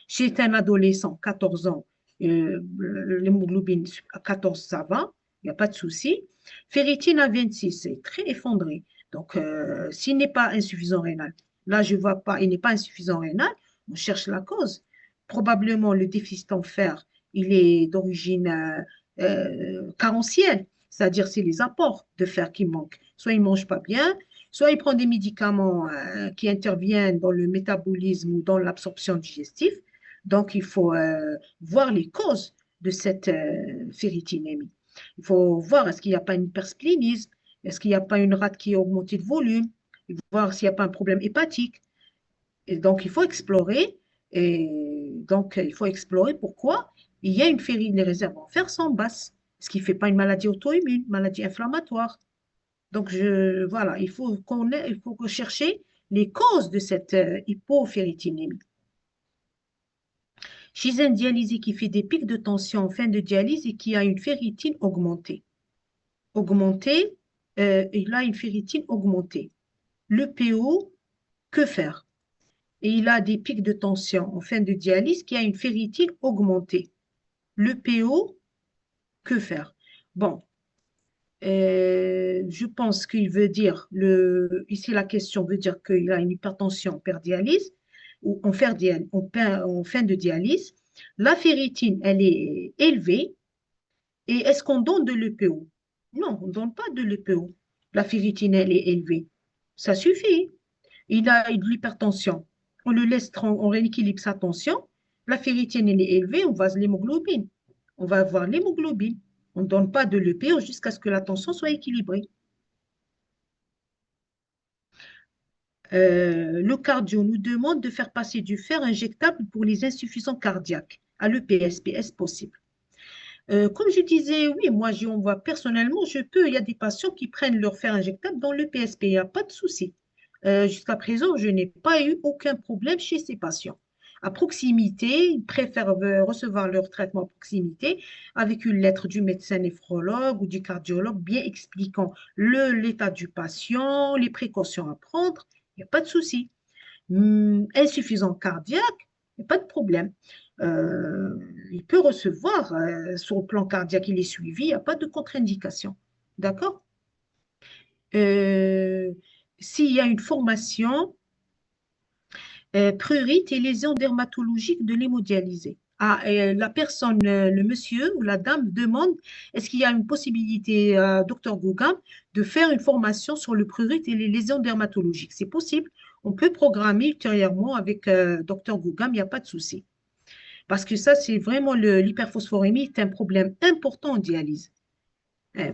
A: chez un adolescent, 14 ans, l'hémoglobine à 14, ça va, il n'y a pas de souci. Ferritine à 26, c'est très effondré. Donc, s'il n'est pas insuffisant rénal, là, je ne vois pas, il n'est pas insuffisant rénal, on cherche la cause. Probablement, le déficit en fer, il est d'origine carentielle, c'est-à-dire c'est les apports de fer qui manquent. Soit il ne mange pas bien, soit il prend des médicaments qui interviennent dans le métabolisme ou dans l'absorption digestive. Donc, il faut voir les causes de cette ferritinémie. Il faut voir est-ce qu'il n'y a pas une hypersplénisme, est-ce qu'il n'y a pas une rate qui est augmentée de volume, voir s'il n'y a pas un problème hépatique. Et donc, il faut explorer. Et donc, il faut explorer pourquoi il y a une ferrite. Les réserves en fer sont basses. Ce qui ne fait pas une maladie auto-immune, maladie inflammatoire. Donc, voilà, il faut rechercher les causes de cette hypoferritinémie. Chez un dialysé qui fait des pics de tension en fin de dialyse et qui a une ferritine augmentée. Augmentée, il a une ferritine augmentée. Le PO, que faire? Et il a des pics de tension en fin de dialyse qui a une ferritine augmentée. Le PO, que faire? Bon, je pense qu'il veut dire, ici la question veut dire qu'il a une hypertension per dialyse ou en fin de dialyse. La ferritine, elle est élevée. Et est-ce qu'on donne de l'EPO? Non, on ne donne pas de l'EPO. La ferritine, elle est élevée. Ça suffit. Il a de l'hypertension. On le laisse, on rééquilibre sa tension. La ferritine, elle est élevée, on va l'hémoglobine. On va avoir l'hémoglobine. On ne donne pas de l'EPO jusqu'à ce que la tension soit équilibrée. Le cardio nous demande de faire passer du fer injectable pour les insuffisants cardiaques à l'EPSP. Est-ce possible? Comme je disais, oui, moi, on voit personnellement, il y a des patients qui prennent leur fer injectable dans le PSP, il n'y a pas de souci. Jusqu'à présent, je n'ai pas eu aucun problème chez ces patients. À proximité, ils préfèrent recevoir leur traitement à proximité avec une lettre du médecin néphrologue ou du cardiologue bien expliquant l'état du patient, les précautions à prendre, il n'y a pas de souci. Insuffisant cardiaque, il n'y a pas de problème. Euh, il peut recevoir sur le plan cardiaque, il est suivi, il n'y a pas de contre-indication. D'accord? Euh, S'il y a une formation, prurite et lésions dermatologiques de l'hémodialysé. Ah, et la personne, le monsieur ou la dame demande est-ce qu'il y a une possibilité, docteur Gouga, de faire une formation sur le prurite et les lésions dermatologiques? C'est possible. On peut programmer ultérieurement avec docteur Gouga, il n'y a pas de souci. Parce que ça, c'est vraiment l'hyperphosphorémie est un problème important en dialyse.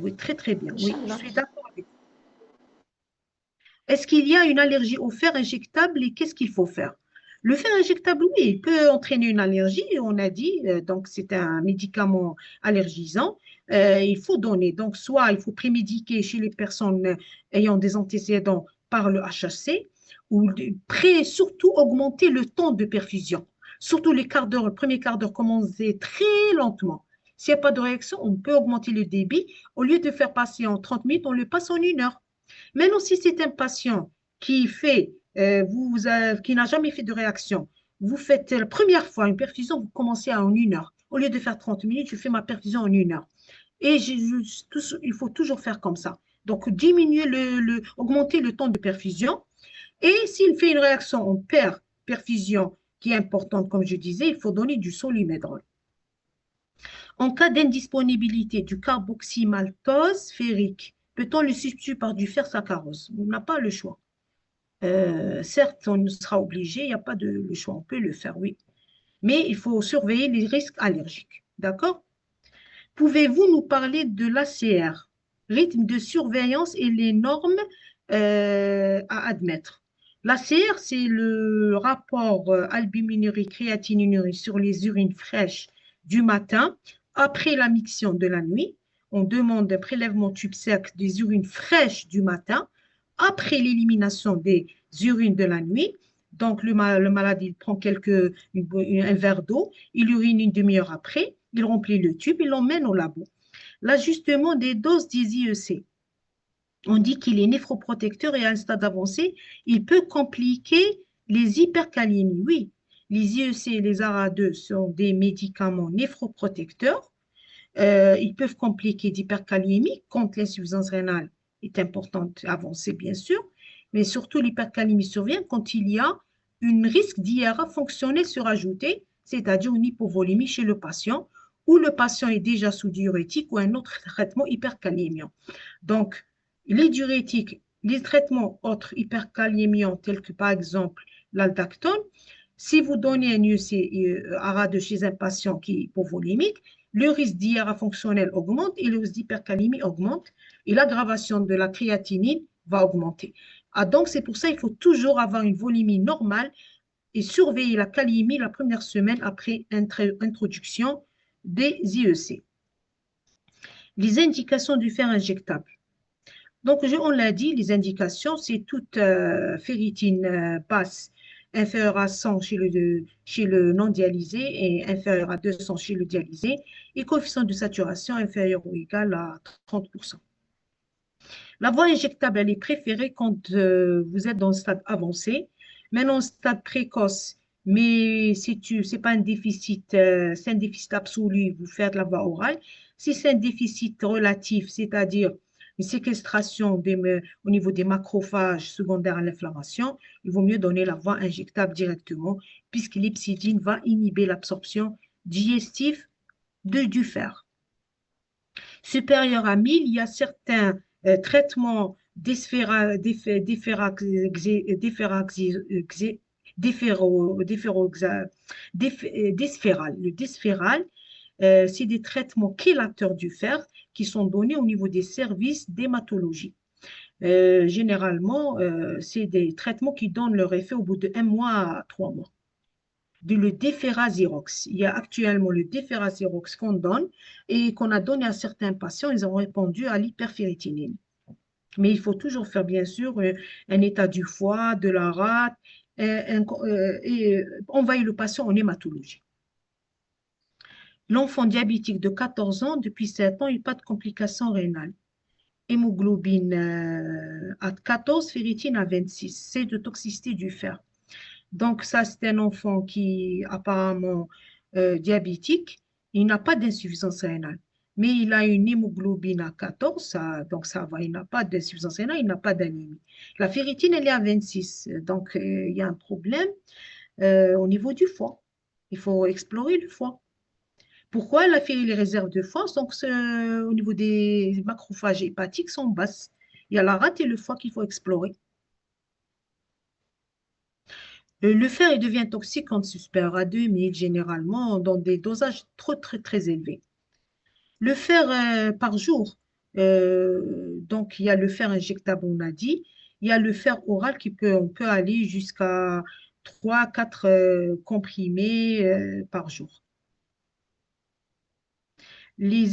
A: Oui, très, très bien. Oui, je
B: Inch'Allah.
A: suis d'accord avec vous. Est-ce qu'il y a une allergie au fer injectable et qu'est-ce qu'il faut faire? Le fer injectable, oui, il peut entraîner une allergie, on a dit, donc c'est un médicament allergisant. Il faut donner, donc soit il faut prémédiquer chez les personnes ayant des antécédents par le HHC, ou surtout augmenter le temps de perfusion. Surtout les quarts d'heure, le premier quart d'heure, commencer très lentement. S'il n'y a pas de réaction, on peut augmenter le débit. Au lieu de faire passer en 30 minutes, on le passe en 1 heure. Maintenant, si c'est un patient qui n'a jamais fait de réaction, vous faites la première fois une perfusion, vous commencez en 1 heure. Au lieu de faire 30 minutes, je fais ma perfusion en 1 heure. Et il faut toujours faire comme ça. Donc, augmenter le temps de perfusion. Et s'il fait une réaction en perfusion qui est importante, comme je disais, il faut donner du solimédrol. En cas d'indisponibilité du carboxymaltose ferrique, peut-on le substituer par du fer saccharose? On n'a pas le choix. Certes, on sera obligé, il n'y a pas de le choix, on peut le faire, oui. Mais il faut surveiller les risques allergiques. D'accord? Pouvez-vous nous parler de l'ACR, rythme de surveillance et les normes à admettre? L'ACR, c'est le rapport albuminurie, créatinurie sur les urines fraîches du matin après la miction de la nuit. On demande un prélèvement tube sec des urines fraîches du matin après l'élimination des urines de la nuit. Donc, le malade, il prend un verre d'eau, il urine une demi-heure après, il remplit le tube, il l'emmène au labo. L'ajustement des doses des IEC. On dit qu'il est néphroprotecteur et à un stade avancé, il peut compliquer les hypercalémies. Oui, les IEC et les ARA2 sont des médicaments néphroprotecteurs. Ils peuvent compliquer d'hypercalémie quand l'insuffisance rénale est importante, avancée bien sûr, mais surtout l'hypercalémie survient quand il y a un risque d'IRA fonctionnel surajouté, c'est-à-dire une hypovolémie chez le patient, ou le patient est déjà sous diurétique ou un autre traitement hypercalémiant. Donc, les diurétiques, les traitements autres hypercalémiants tels que par exemple l'aldactone, si vous donnez un IEC ARA de chez un patient qui est hypovolémique, le risque d'IRA fonctionnel augmente et le risque d'hypercalémie augmente et l'aggravation de la créatinine va augmenter. Ah, donc, c'est pour ça qu'il faut toujours avoir une volémie normale et surveiller la calémie la première semaine après introduction des IEC. Les indications du fer injectable. Donc, on l'a dit, les indications, c'est toute ferritine basse inférieure à 100 chez le non dialysé et inférieure à 200 chez le dialysé et coefficient de saturation inférieur ou égal à 30%. La voie injectable, elle est préférée quand vous êtes dans le stade avancé. Maintenant, au stade précoce, mais si c'est pas un déficit, c'est un déficit absolu, vous faites la voie orale. Si c'est un déficit relatif, c'est-à-dire une séquestration au niveau des macrophages secondaires à l'inflammation, il vaut mieux donner la voie injectable directement, puisque l'hepcidine va inhiber l'absorption digestive du fer. Supérieur à 1000, il y a certains traitements d'esphéral. Le d'esphéral, c'est des traitements chélateurs du fer qui sont donnés au niveau des services d'hématologie. Généralement, c'est des traitements qui donnent leur effet au bout de 1 mois à 3 mois. Le déferazirox. Il y a actuellement le déferazirox qu'on donne et qu'on a donné à certains patients. Ils ont répondu à l'hyperféritinine. Mais il faut toujours faire, bien sûr, un état du foie, de la rate, et envoyer le patient en hématologie. L'enfant diabétique de 14 ans, depuis 7 ans, il n'y a pas de complications rénales. Hémoglobine à 14, ferritine à 26. C'est de toxicité du fer. Donc, ça, c'est un enfant qui est apparemment diabétique. Il n'a pas d'insuffisance rénale, mais il a une hémoglobine à 14, donc ça va. Il n'a pas d'insuffisance rénale, il n'a pas d'anémie. La ferritine, elle est à 26, donc il y a un problème au niveau du foie. Il faut explorer le foie. Pourquoi les réserves de foie? Donc, au niveau des macrophages hépatiques sont basses. Il y a la rate et le foie qu'il faut explorer. Le fer, il devient toxique quand c'est supérieur à 2000, généralement dans des dosages très élevés. Le fer par jour, donc il y a le fer injectable, on a dit, il y a le fer oral on peut aller jusqu'à 3 4 comprimés par jour. Les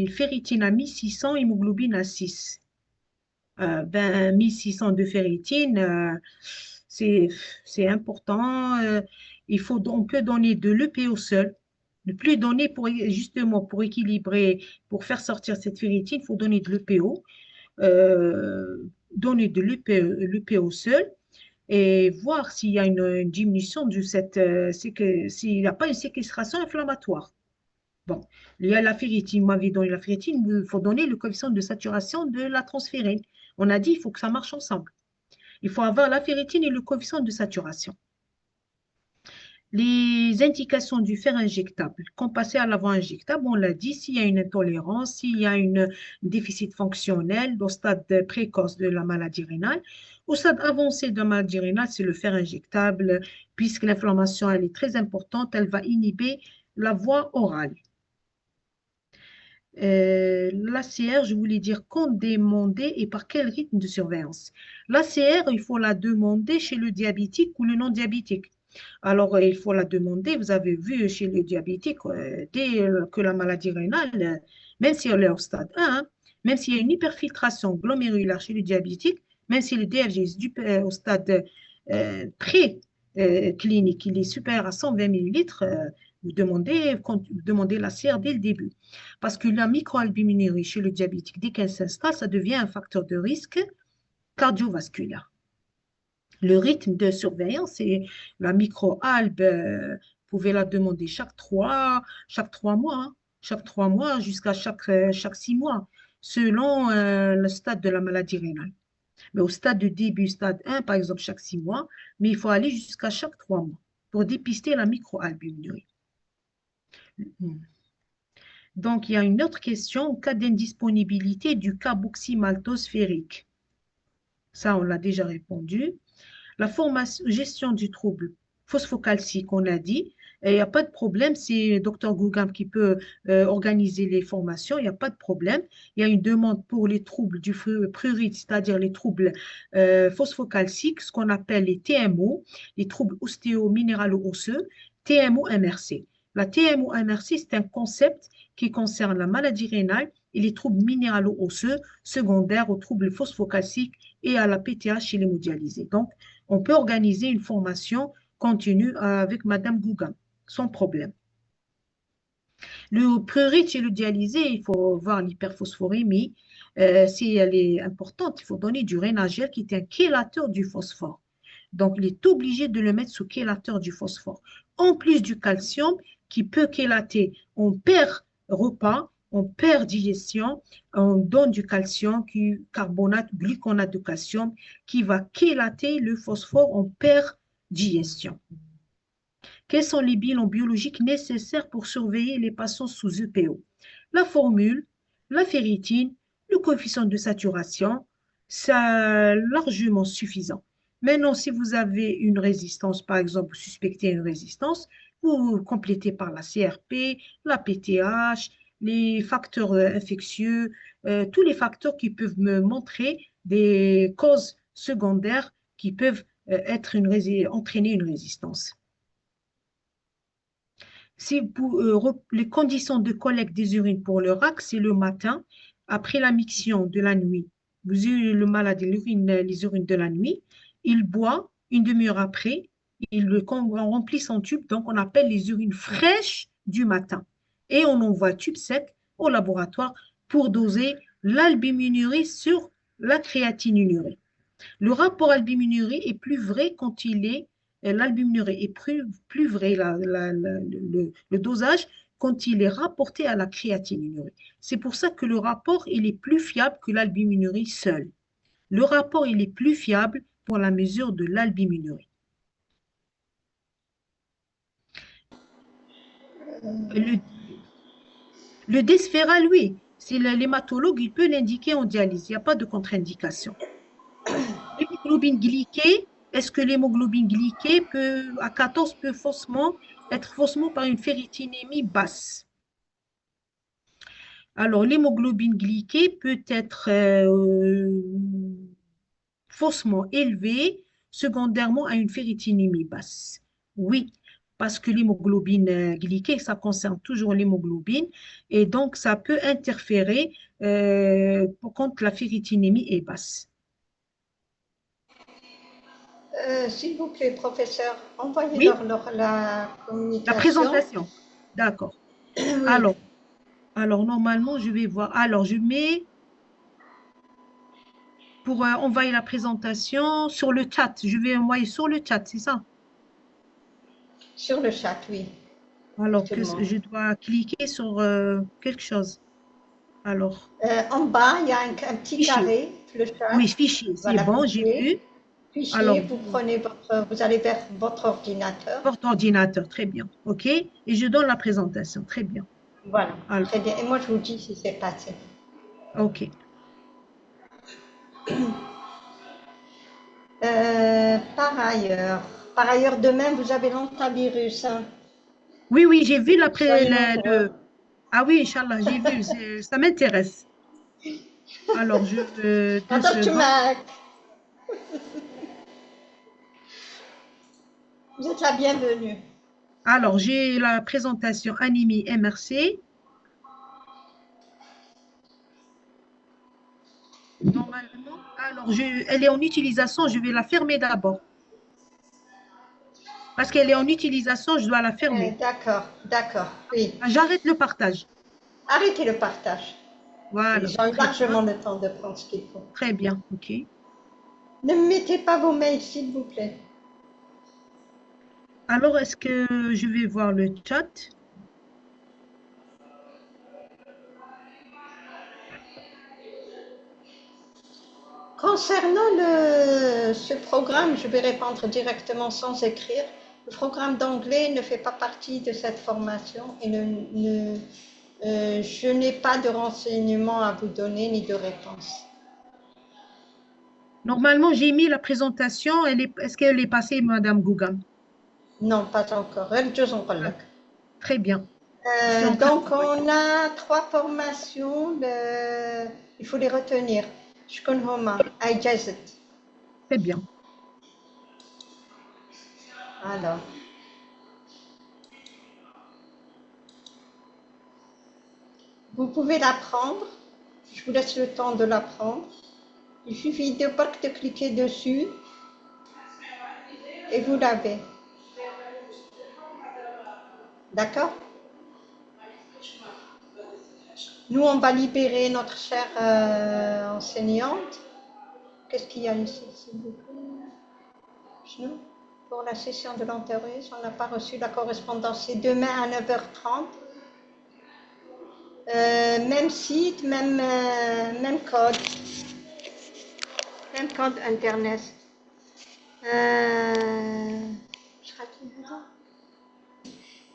A: ferritines à 1600, hémoglobine à 6. 1600 de ferritine, c'est c'est important. On peut donner de l'EPO seul. Ne plus donner justement pour équilibrer, pour faire sortir cette ferritine, il faut donner de l'EPO. Donner de l'EPO seul et voir s'il y a une diminution s'il n'y a pas une séquestration inflammatoire. Bon, il y a la ferritine, vous m'avez donné la ferritine, il faut donner le coefficient de saturation de la transférine. On a dit il faut que ça marche ensemble. Il faut avoir la ferritine et le coefficient de saturation. Les indications du fer injectable. Quand passer à l'avant injectable, on l'a dit, s'il y a une intolérance, s'il y a un déficit fonctionnel au stade précoce de la maladie rénale. Au stade avancé de la maladie rénale, c'est le fer injectable, puisque l'inflammation elle est très importante, elle va inhiber la voie orale. L'ACR, je voulais dire quand demander et par quel rythme de surveillance. L'ACR, il faut la demander chez le diabétique ou le non-diabétique. Alors, il faut la demander, vous avez vu chez le diabétique, dès que la maladie rénale, même si elle est au stade 1, hein, même s'il y a une hyperfiltration glomérulaire chez le diabétique, même si le DFG est au stade pré-clinique, il est supérieur à 120 millilitres, vous demandez la CR dès le début. Parce que la microalbuminurie chez le diabétique, dès qu'elle s'installe, ça devient un facteur de risque cardiovasculaire. Le rythme de surveillance, c'est la microalbe, vous pouvez la demander chaque 3 mois, hein, chaque 3 mois jusqu'à chaque 6 mois, selon le stade de la maladie rénale. Mais au stade de début, stade 1, par exemple, chaque 6 mois, mais il faut aller jusqu'à chaque 3 mois pour dépister la microalbuminurie. Donc, il y a une autre question, en cas d'indisponibilité du carboxymaltose ferrique. Ça, on l'a déjà répondu. La gestion du trouble phosphocalcique, on l'a dit, il n'y a pas de problème, c'est Dr Gougam qui peut organiser les formations, il n'y a pas de problème. Il y a une demande pour les troubles du prurite, c'est-à-dire les troubles phosphocalciques, ce qu'on appelle les TMO, les troubles ostéo-minéralo-osseux, TMO-MRC. La TMO-MRC, c'est un concept qui concerne la maladie rénale et les troubles minéralo-osseux secondaires aux troubles phosphocalciques et à la PTH chez les hémodialysés. Donc, on peut organiser une formation continue avec Madame Gougam, sans problème. Le prurite chez le dialysé, il faut voir l'hyperphosphorémie. Si elle est importante, il faut donner du rénagel qui est un chélateur du phosphore. Donc, il est obligé de le mettre sous chélateur du phosphore. En plus du calcium qui peut chélater, on perd repas, on perd digestion, on donne du calcium, carbonate, gluconate de calcium qui va chélater le phosphore, on perd digestion. Quels sont les bilans biologiques nécessaires pour surveiller les patients sous EPO? La formule, la ferritine, le coefficient de saturation, c'est largement suffisant. Maintenant, si vous avez une résistance, par exemple, vous suspectez une résistance, vous complétez par la CRP, la PTH, les facteurs infectieux, tous les facteurs qui peuvent me montrer des causes secondaires qui peuvent entraîner une résistance. Les conditions de collecte des urines pour le RAC, c'est le matin, après la miction de la nuit. Le malade, les urines de la nuit, il boit une demi-heure après, on remplit son tube, donc on appelle les urines fraîches du matin. Et on envoie tube sec au laboratoire pour doser l'albuminurie sur la créatinurie. Le rapport albuminurie est plus vrai quand l'albuminurie est plus vrai, le dosage, quand il est rapporté à la créatinurie. C'est pour ça que le rapport, il est plus fiable que l'albuminurie seul. Le rapport, il est plus fiable pour la mesure de l'albuminurie. Le, le Desferal, oui, c'est l'hématologue, il peut l'indiquer en dialyse, il n'y a pas de contre-indication. L'hémoglobine glyquée, est-ce que l'hémoglobine glyquée à 14 peut être faussement par une ferritinémie basse? Alors, l'hémoglobine glyquée peut être faussement élevée secondairement à une ferritinémie basse. Oui, parce que l'hémoglobine glyquée, ça concerne toujours l'hémoglobine et donc ça peut interférer quand la ferritinémie est basse.
B: S'il vous plaît, professeur,
A: Oui,
B: envoyez-leur la
A: la
B: communication.
A: présentation. D'accord.
B: Oui,
A: Alors, alors, normalement, je vais voir. Alors, je mets pour envoyer la présentation sur le chat. Je vais envoyer sur le chat, c'est ça?
B: sur le chat, oui,
A: Alors,
B: seulement.
A: je dois cliquer sur quelque chose. Alors,
B: En bas, il y a un petit
A: fichier.
B: carré, le chat.
A: Oui, fichier, c'est
B: Voilà,
A: bon, j'ai
B: fichier.
A: vu.
B: Fichier,
A: Alors,
B: vous allez vers votre ordinateur.
A: porte ordinateur, très bien. OK? Et je donne la présentation, très bien.
B: Voilà,
A: Alors,
B: très bien. Et moi, je vous dis si c'est passé.
A: OK.
B: Par ailleurs, demain, vous avez l'antivirus, hein.
A: Oui, oui, j'ai vu
B: Soyez nombreux.
A: Ah oui, Inch'Allah, j'ai vu. Ça m'intéresse. Alors, 2 secondes.
B: Madame, vous êtes la bienvenue.
A: Alors, j'ai la présentation Animi MRC. Normalement, alors, elle est en utilisation, je vais la fermer d'abord. Parce qu'elle est en utilisation, je dois la fermer.
B: D'accord, d'accord, oui.
A: Ah, j'arrête le partage.
B: Arrêtez le partage.
A: Voilà,
B: Ils ont eu
A: très bien.
B: largement le temps de prendre ce qu'il faut.
A: Très bien, OK.
B: Ne mettez pas vos mails, s'il vous plaît.
A: Alors, est-ce que je vais voir le chat?
B: Concernant ce programme, je vais répondre directement sans écrire. Le programme d'anglais ne fait pas partie de cette formation et je n'ai pas de renseignements à vous donner ni de réponse.
A: Normalement, j'ai mis la présentation. Est-ce qu'elle est passée, Madame Gougan?
B: Non, pas encore.
A: Ah, très bien. Je suis en train
B: Donc,
A: d'envoyer.
B: on a 3 formations. Il faut les retenir. شكون هما إجازة.
A: Très bien.
B: Alors, vous pouvez l'apprendre. Je vous laisse le temps de l'apprendre. Il suffit de cliquer dessus et vous l'avez. D'accord? Nous, on va libérer notre chère enseignante. Qu'est-ce qu'il y a ici, s'il vous plaît? Pour la session de l'antérieuse, on n'a pas reçu la correspondance. C'est demain à 9h30. Même site, même code. Même code Internet.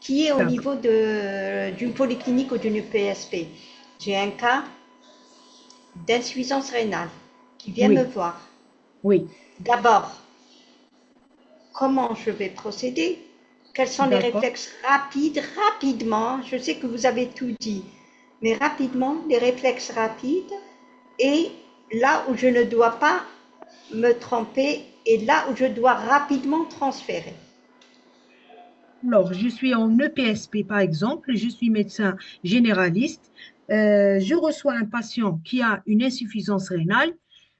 B: Qui est au niveau d'une polyclinique ou d'une PSP. J'ai un cas d'insuffisance rénale qui vient me voir.
A: Oui.
B: D'abord, comment je vais procéder? Quels sont les réflexes rapides? Rapidement, je sais que vous avez tout dit, mais rapidement, les réflexes rapides et là où je ne dois pas me tromper et là où je dois rapidement transférer.
A: Alors, je suis en EPSP, par exemple, je suis médecin généraliste. Je reçois un patient qui a une insuffisance rénale.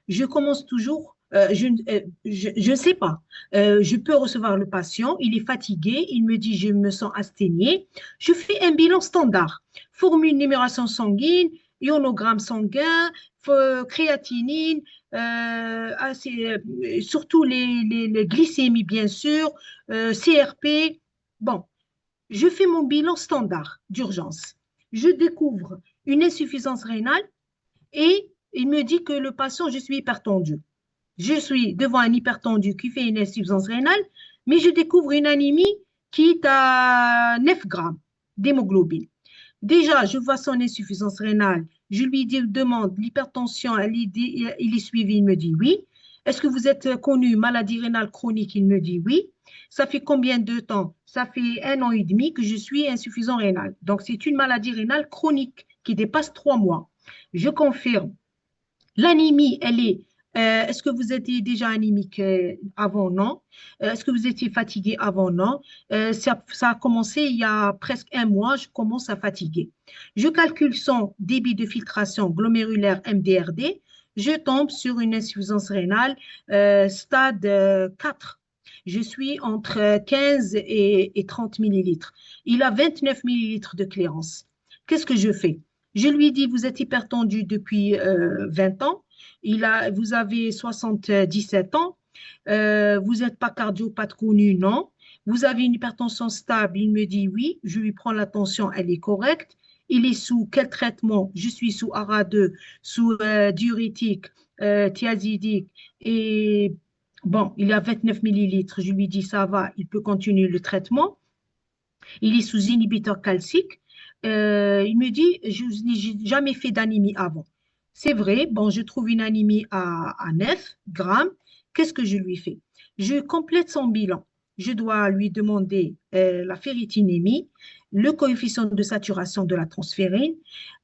A: Je commence toujours, je ne sais pas. Je peux recevoir le patient, il est fatigué, il me dit je me sens asthénié. Je fais un bilan standard, formule numération sanguine, ionogramme sanguin, créatinine, surtout les glycémies, bien sûr, CRP. Bon, je fais mon bilan standard d'urgence. Je découvre une insuffisance rénale et il me dit que le patient, je suis hypertendu. Je suis devant un hypertendu qui fait une insuffisance rénale, mais je découvre une anémie qui est à 9 grammes d'hémoglobine. Déjà, je vois son insuffisance rénale. Je lui demande l'hypertension, il est suivi, il me dit oui. Est-ce que vous êtes connu maladie rénale chronique? Il me dit oui. Ça fait combien de temps? Ça fait 1 an et demi que je suis insuffisant rénal. Donc, c'est une maladie rénale chronique qui dépasse 3 mois. Je confirme. L'anémie, elle est est-ce que vous étiez déjà anémique avant? Non. Est-ce que vous étiez fatigué avant? Non. Ça a commencé il y a presque 1 mois, je commence à fatiguer. Je calcule son débit de filtration glomérulaire MDRD. Je tombe sur une insuffisance rénale stade 4. Je suis entre 15 et 30 millilitres. Il a 29 millilitres de clairance. Qu'est-ce que je fais? Je lui dis, vous êtes hypertendu depuis 20 ans. Vous avez 77 ans. Vous n'êtes pas cardiopathe connu, non. Vous avez une hypertension stable. Il me dit oui. Je lui prends la tension, elle est correcte. Il est sous quel traitement? Je suis sous ARA2, sous diurétique, thiazidique. Et bon, il a 29 millilitres. Je lui dis ça va, il peut continuer le traitement. Il est sous inhibiteur calcique. Il me dit, je n'ai jamais fait d'anémie avant. C'est vrai, bon, je trouve une anémie à 9 grammes. Qu'est-ce que je lui fais? Je complète son bilan. Je dois lui demander la ferritinémie, le coefficient de saturation de la transférine.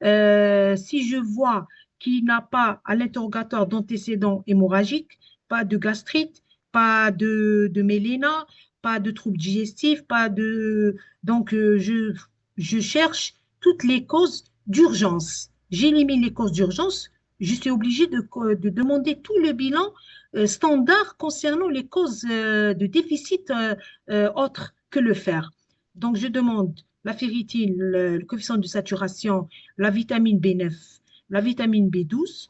A: Si je vois qu'il n'a pas à l'interrogatoire d'antécédents hémorragiques, pas de gastrite, pas de méléna, pas de troubles digestifs, pas de... Donc, je cherche toutes les causes d'urgence. J'élimine les causes d'urgence. Je suis obligée de demander tout le bilan standard concernant les causes de déficit autres que le fer. Donc, je demande la ferritine, le coefficient de saturation, la vitamine B9, la vitamine B12.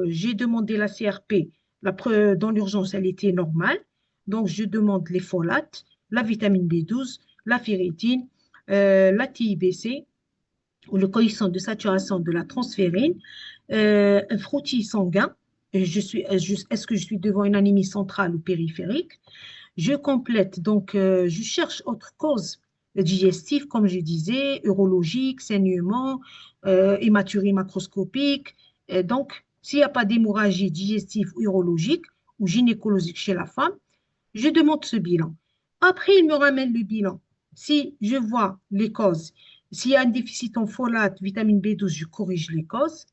A: J'ai demandé la CRP. Dans l'urgence, elle était normale. Donc, je demande les folates, la vitamine B12, la ferritine, la TIBC, ou le coefficient de saturation de la transférine, un frottis sanguin. Est-ce que je suis devant une anémie centrale ou périphérique? Je complète, donc je cherche autre cause digestive, comme je disais, urologique, saignement, hématurie macroscopique. Et donc, s'il n'y a pas d'hémorragie digestive ou urologique ou gynécologique chez la femme, je demande ce bilan. Après, il me ramène le bilan. Si je vois les causes, s'il y a un déficit en folate, vitamine B12, je corrige les causes.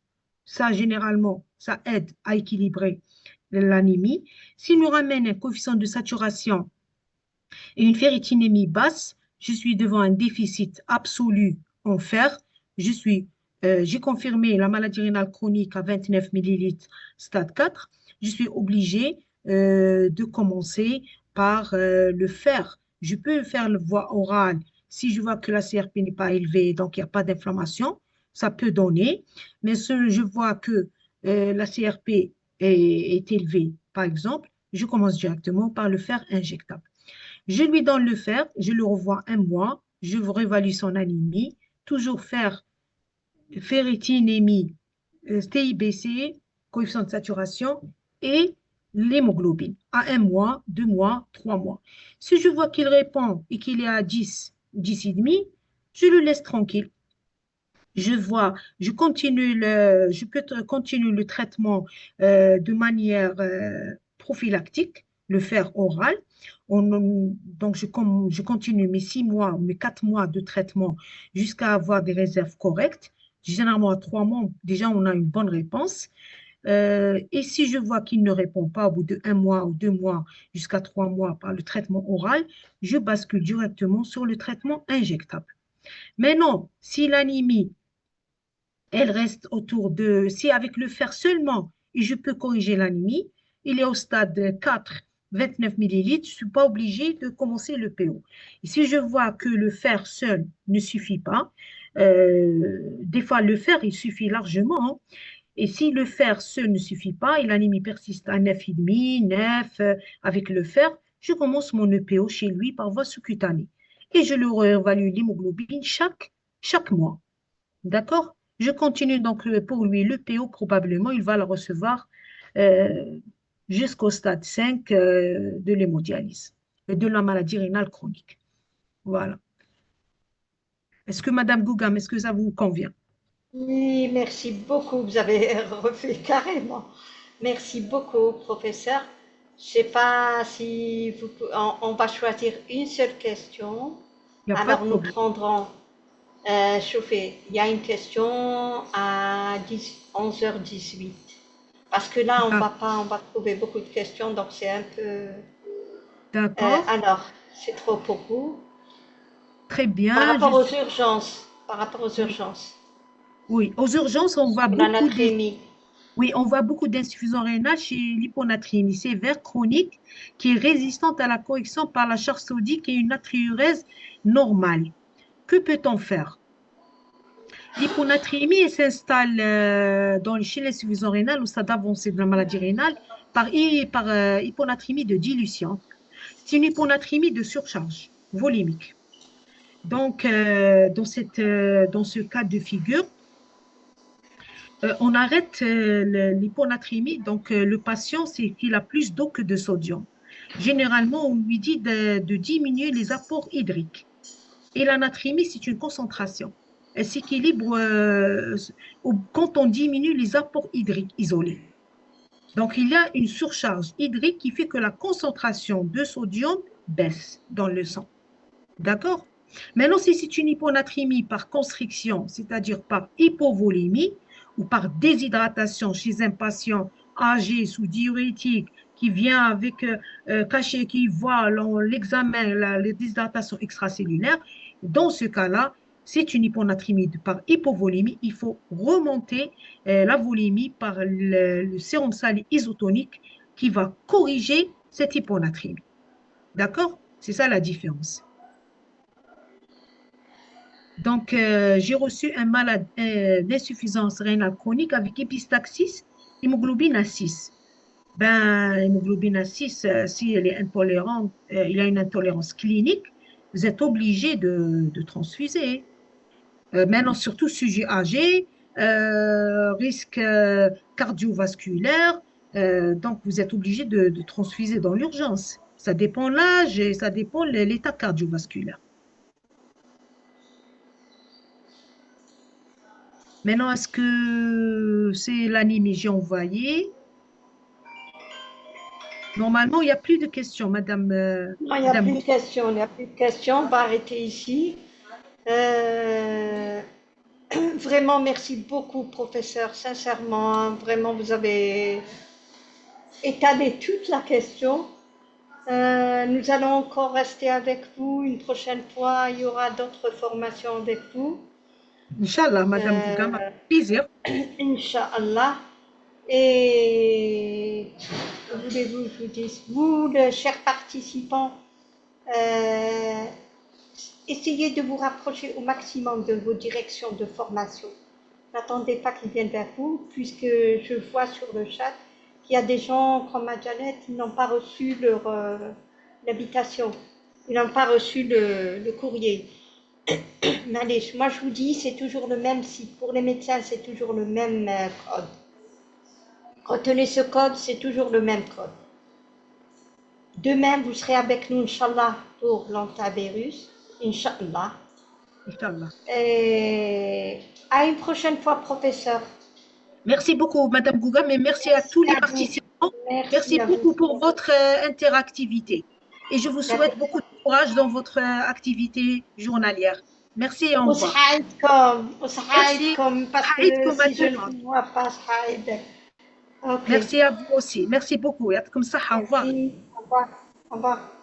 A: Ça, généralement, ça aide à équilibrer l'anémie. S'il me ramène un coefficient de saturation et une ferritinémie basse, je suis devant un déficit absolu en fer. J'ai confirmé la maladie rénale chronique à 29 millilitres, stade 4. Je suis obligée de commencer par le fer. Je peux faire le voie orale si je vois que la CRP n'est pas élevée, donc il n'y a pas d'inflammation. ça peut donner. Mais je vois que la CRP est élevée, par exemple, je commence directement par le fer injectable. Je lui donne le fer, je le revois un mois, je réévalue son anémie, toujours faire ferritinémie, TIBC, coefficient de saturation et l'hémoglobine à un mois, 2 mois, 3 mois. Si je vois qu'il répond et qu'il est à 10, 10 et demi, je le laisse tranquille. Je vois, je peux continuer le traitement de manière prophylactique, le faire oral. Donc, je continue mes 6 mois, mes 4 mois de traitement jusqu'à avoir des réserves correctes. Généralement, à 3 mois, déjà, on a une bonne réponse. Et si je vois qu'il ne répond pas au bout de 1 mois ou 2 mois jusqu'à 3 mois par le traitement oral, je bascule directement sur le traitement injectable. Mais non, si l'anémie elle reste autour de, si avec le fer seulement, et je peux corriger l'anémie, il est au stade 4, 29 millilitres, je ne suis pas obligée de commencer le PO. Et si je vois que le fer seul ne suffit pas, des fois le fer, il suffit largement, hein. Et si le fer seul ne suffit pas et l'anémie persiste à 9,5, 9, avec le fer, je commence mon EPO chez lui par voie sous-cutanée. Et je le réévalue l'hémoglobine chaque mois. D'accord? Je continue donc pour lui le PO, probablement, il va le recevoir euh, jusqu'au stade 5 de l'hémodialyse, de la maladie rénale chronique. Voilà. Est-ce que Madame Gougam, est-ce que ça vous convient?
B: Oui, merci beaucoup. Vous avez refait carrément. Merci beaucoup, professeur. Je ne sais pas si on va choisir une seule question.
A: Il n'y a pas de
B: Alors, nous
A: problème.
B: prendrons, chauffez, il y a une question à 11h18. Parce que là,
A: D'ac-
B: on va trouver beaucoup de questions, donc c'est un peu.
A: D'accord.
B: Alors, c'est trop pour vous.
A: Très
B: Par
A: bien.
B: rapport aux urgences, par rapport aux
A: Oui,
B: urgences,
A: oui. Aux urgences,
B: pour la natrémie.
A: oui, on voit beaucoup d'insuffisance rénale chez l'hyponatrémie sévère chronique qui est résistante à la correction par la charge sodique et une natriurèse normale. Que peut-on faire? L'hyponatrémie elle s'installe chez l'insuffisance rénale au stade avancé de la maladie rénale par hyponatrémie de dilution. C'est une hyponatrémie de surcharge volumique. Donc, dans ce cas de figure, on arrête l'hyponatrémie. Donc, le patient, c'est qu'il a plus d'eau que de sodium. Généralement, on lui dit de diminuer les apports hydriques. Et la natrémie, c'est une concentration. Elle s'équilibre quand on diminue les apports hydriques isolés. Donc, il y a une surcharge hydrique qui fait que la concentration de sodium baisse dans le sang. D'accord? Maintenant, si c'est une hyponatrémie par constriction, c'est-à-dire par hypovolémie ou par déshydratation chez un patient âgé sous diurétique qui vient avec cachet, qui voit l'examen, la déshydratation extracellulaire, dans ce cas-là, c'est une hyponatrémie par hypovolémie. Il faut remonter la volémie par le sérum salé isotonique qui va corriger cette hyponatrémie. D'accord? C'est ça la différence. Donc, j'ai reçu un malade d'insuffisance rénale chronique avec épistaxis, hémoglobine à 6. Ben, hémoglobine à 6, si elle est intolérante, il a une intolérance clinique, vous êtes obligé de transfuser. Maintenant, surtout sujet âgé, risque cardiovasculaire, donc vous êtes obligé de transfuser dans l'urgence. Ça dépend l'âge et ça dépend de l'état cardiovasculaire. Maintenant, est-ce que c'est l'anémie que j'ai envoyé? Normalement, il n'y a plus de questions, Madame,
B: Non, il n'y a
A: Madame
B: plus de
A: Gou.
B: questions, il n'y a plus de questions. On va arrêter ici. Euh, Vraiment, merci beaucoup, professeur. Sincèrement, hein, vraiment, vous avez étalé toute la question. Nous allons encore rester avec vous une prochaine fois. Il y aura d'autres formations avec vous.
A: Inch'Allah, Madame Gougam, avec
B: Euh,
A: plaisir.
B: Inch'Allah. Et voulez-vous que je vous dise, vous, les chers participants, euh, essayez de vous rapprocher au maximum de vos directions de formation. n'attendez pas qu'ils viennent vers vous, puisque je vois sur le chat qu'il y a des gens comme Janet qui n'ont pas reçu leur l'invitation, ils n'ont pas reçu le courrier. Mais allez, moi je vous dis, c'est toujours le même site. Pour les médecins, c'est toujours le même code. Retenez ce code, c'est toujours le même code. Demain, vous serez avec nous, Inch'Allah, pour l'antivirus. Inch'Allah.
A: Inch'Allah.
B: Et à une prochaine fois, professeur.
A: Merci beaucoup, Madame Gouga, mais merci à tous les participants. Merci beaucoup pour votre interactivité. Et je vous souhaite beaucoup de courage dans votre activité journalière. Merci et au revoir.
B: Parce que si je ne vous vois pas,
A: Merci à vous aussi. Merci beaucoup. Au revoir.
B: Au revoir. Au revoir.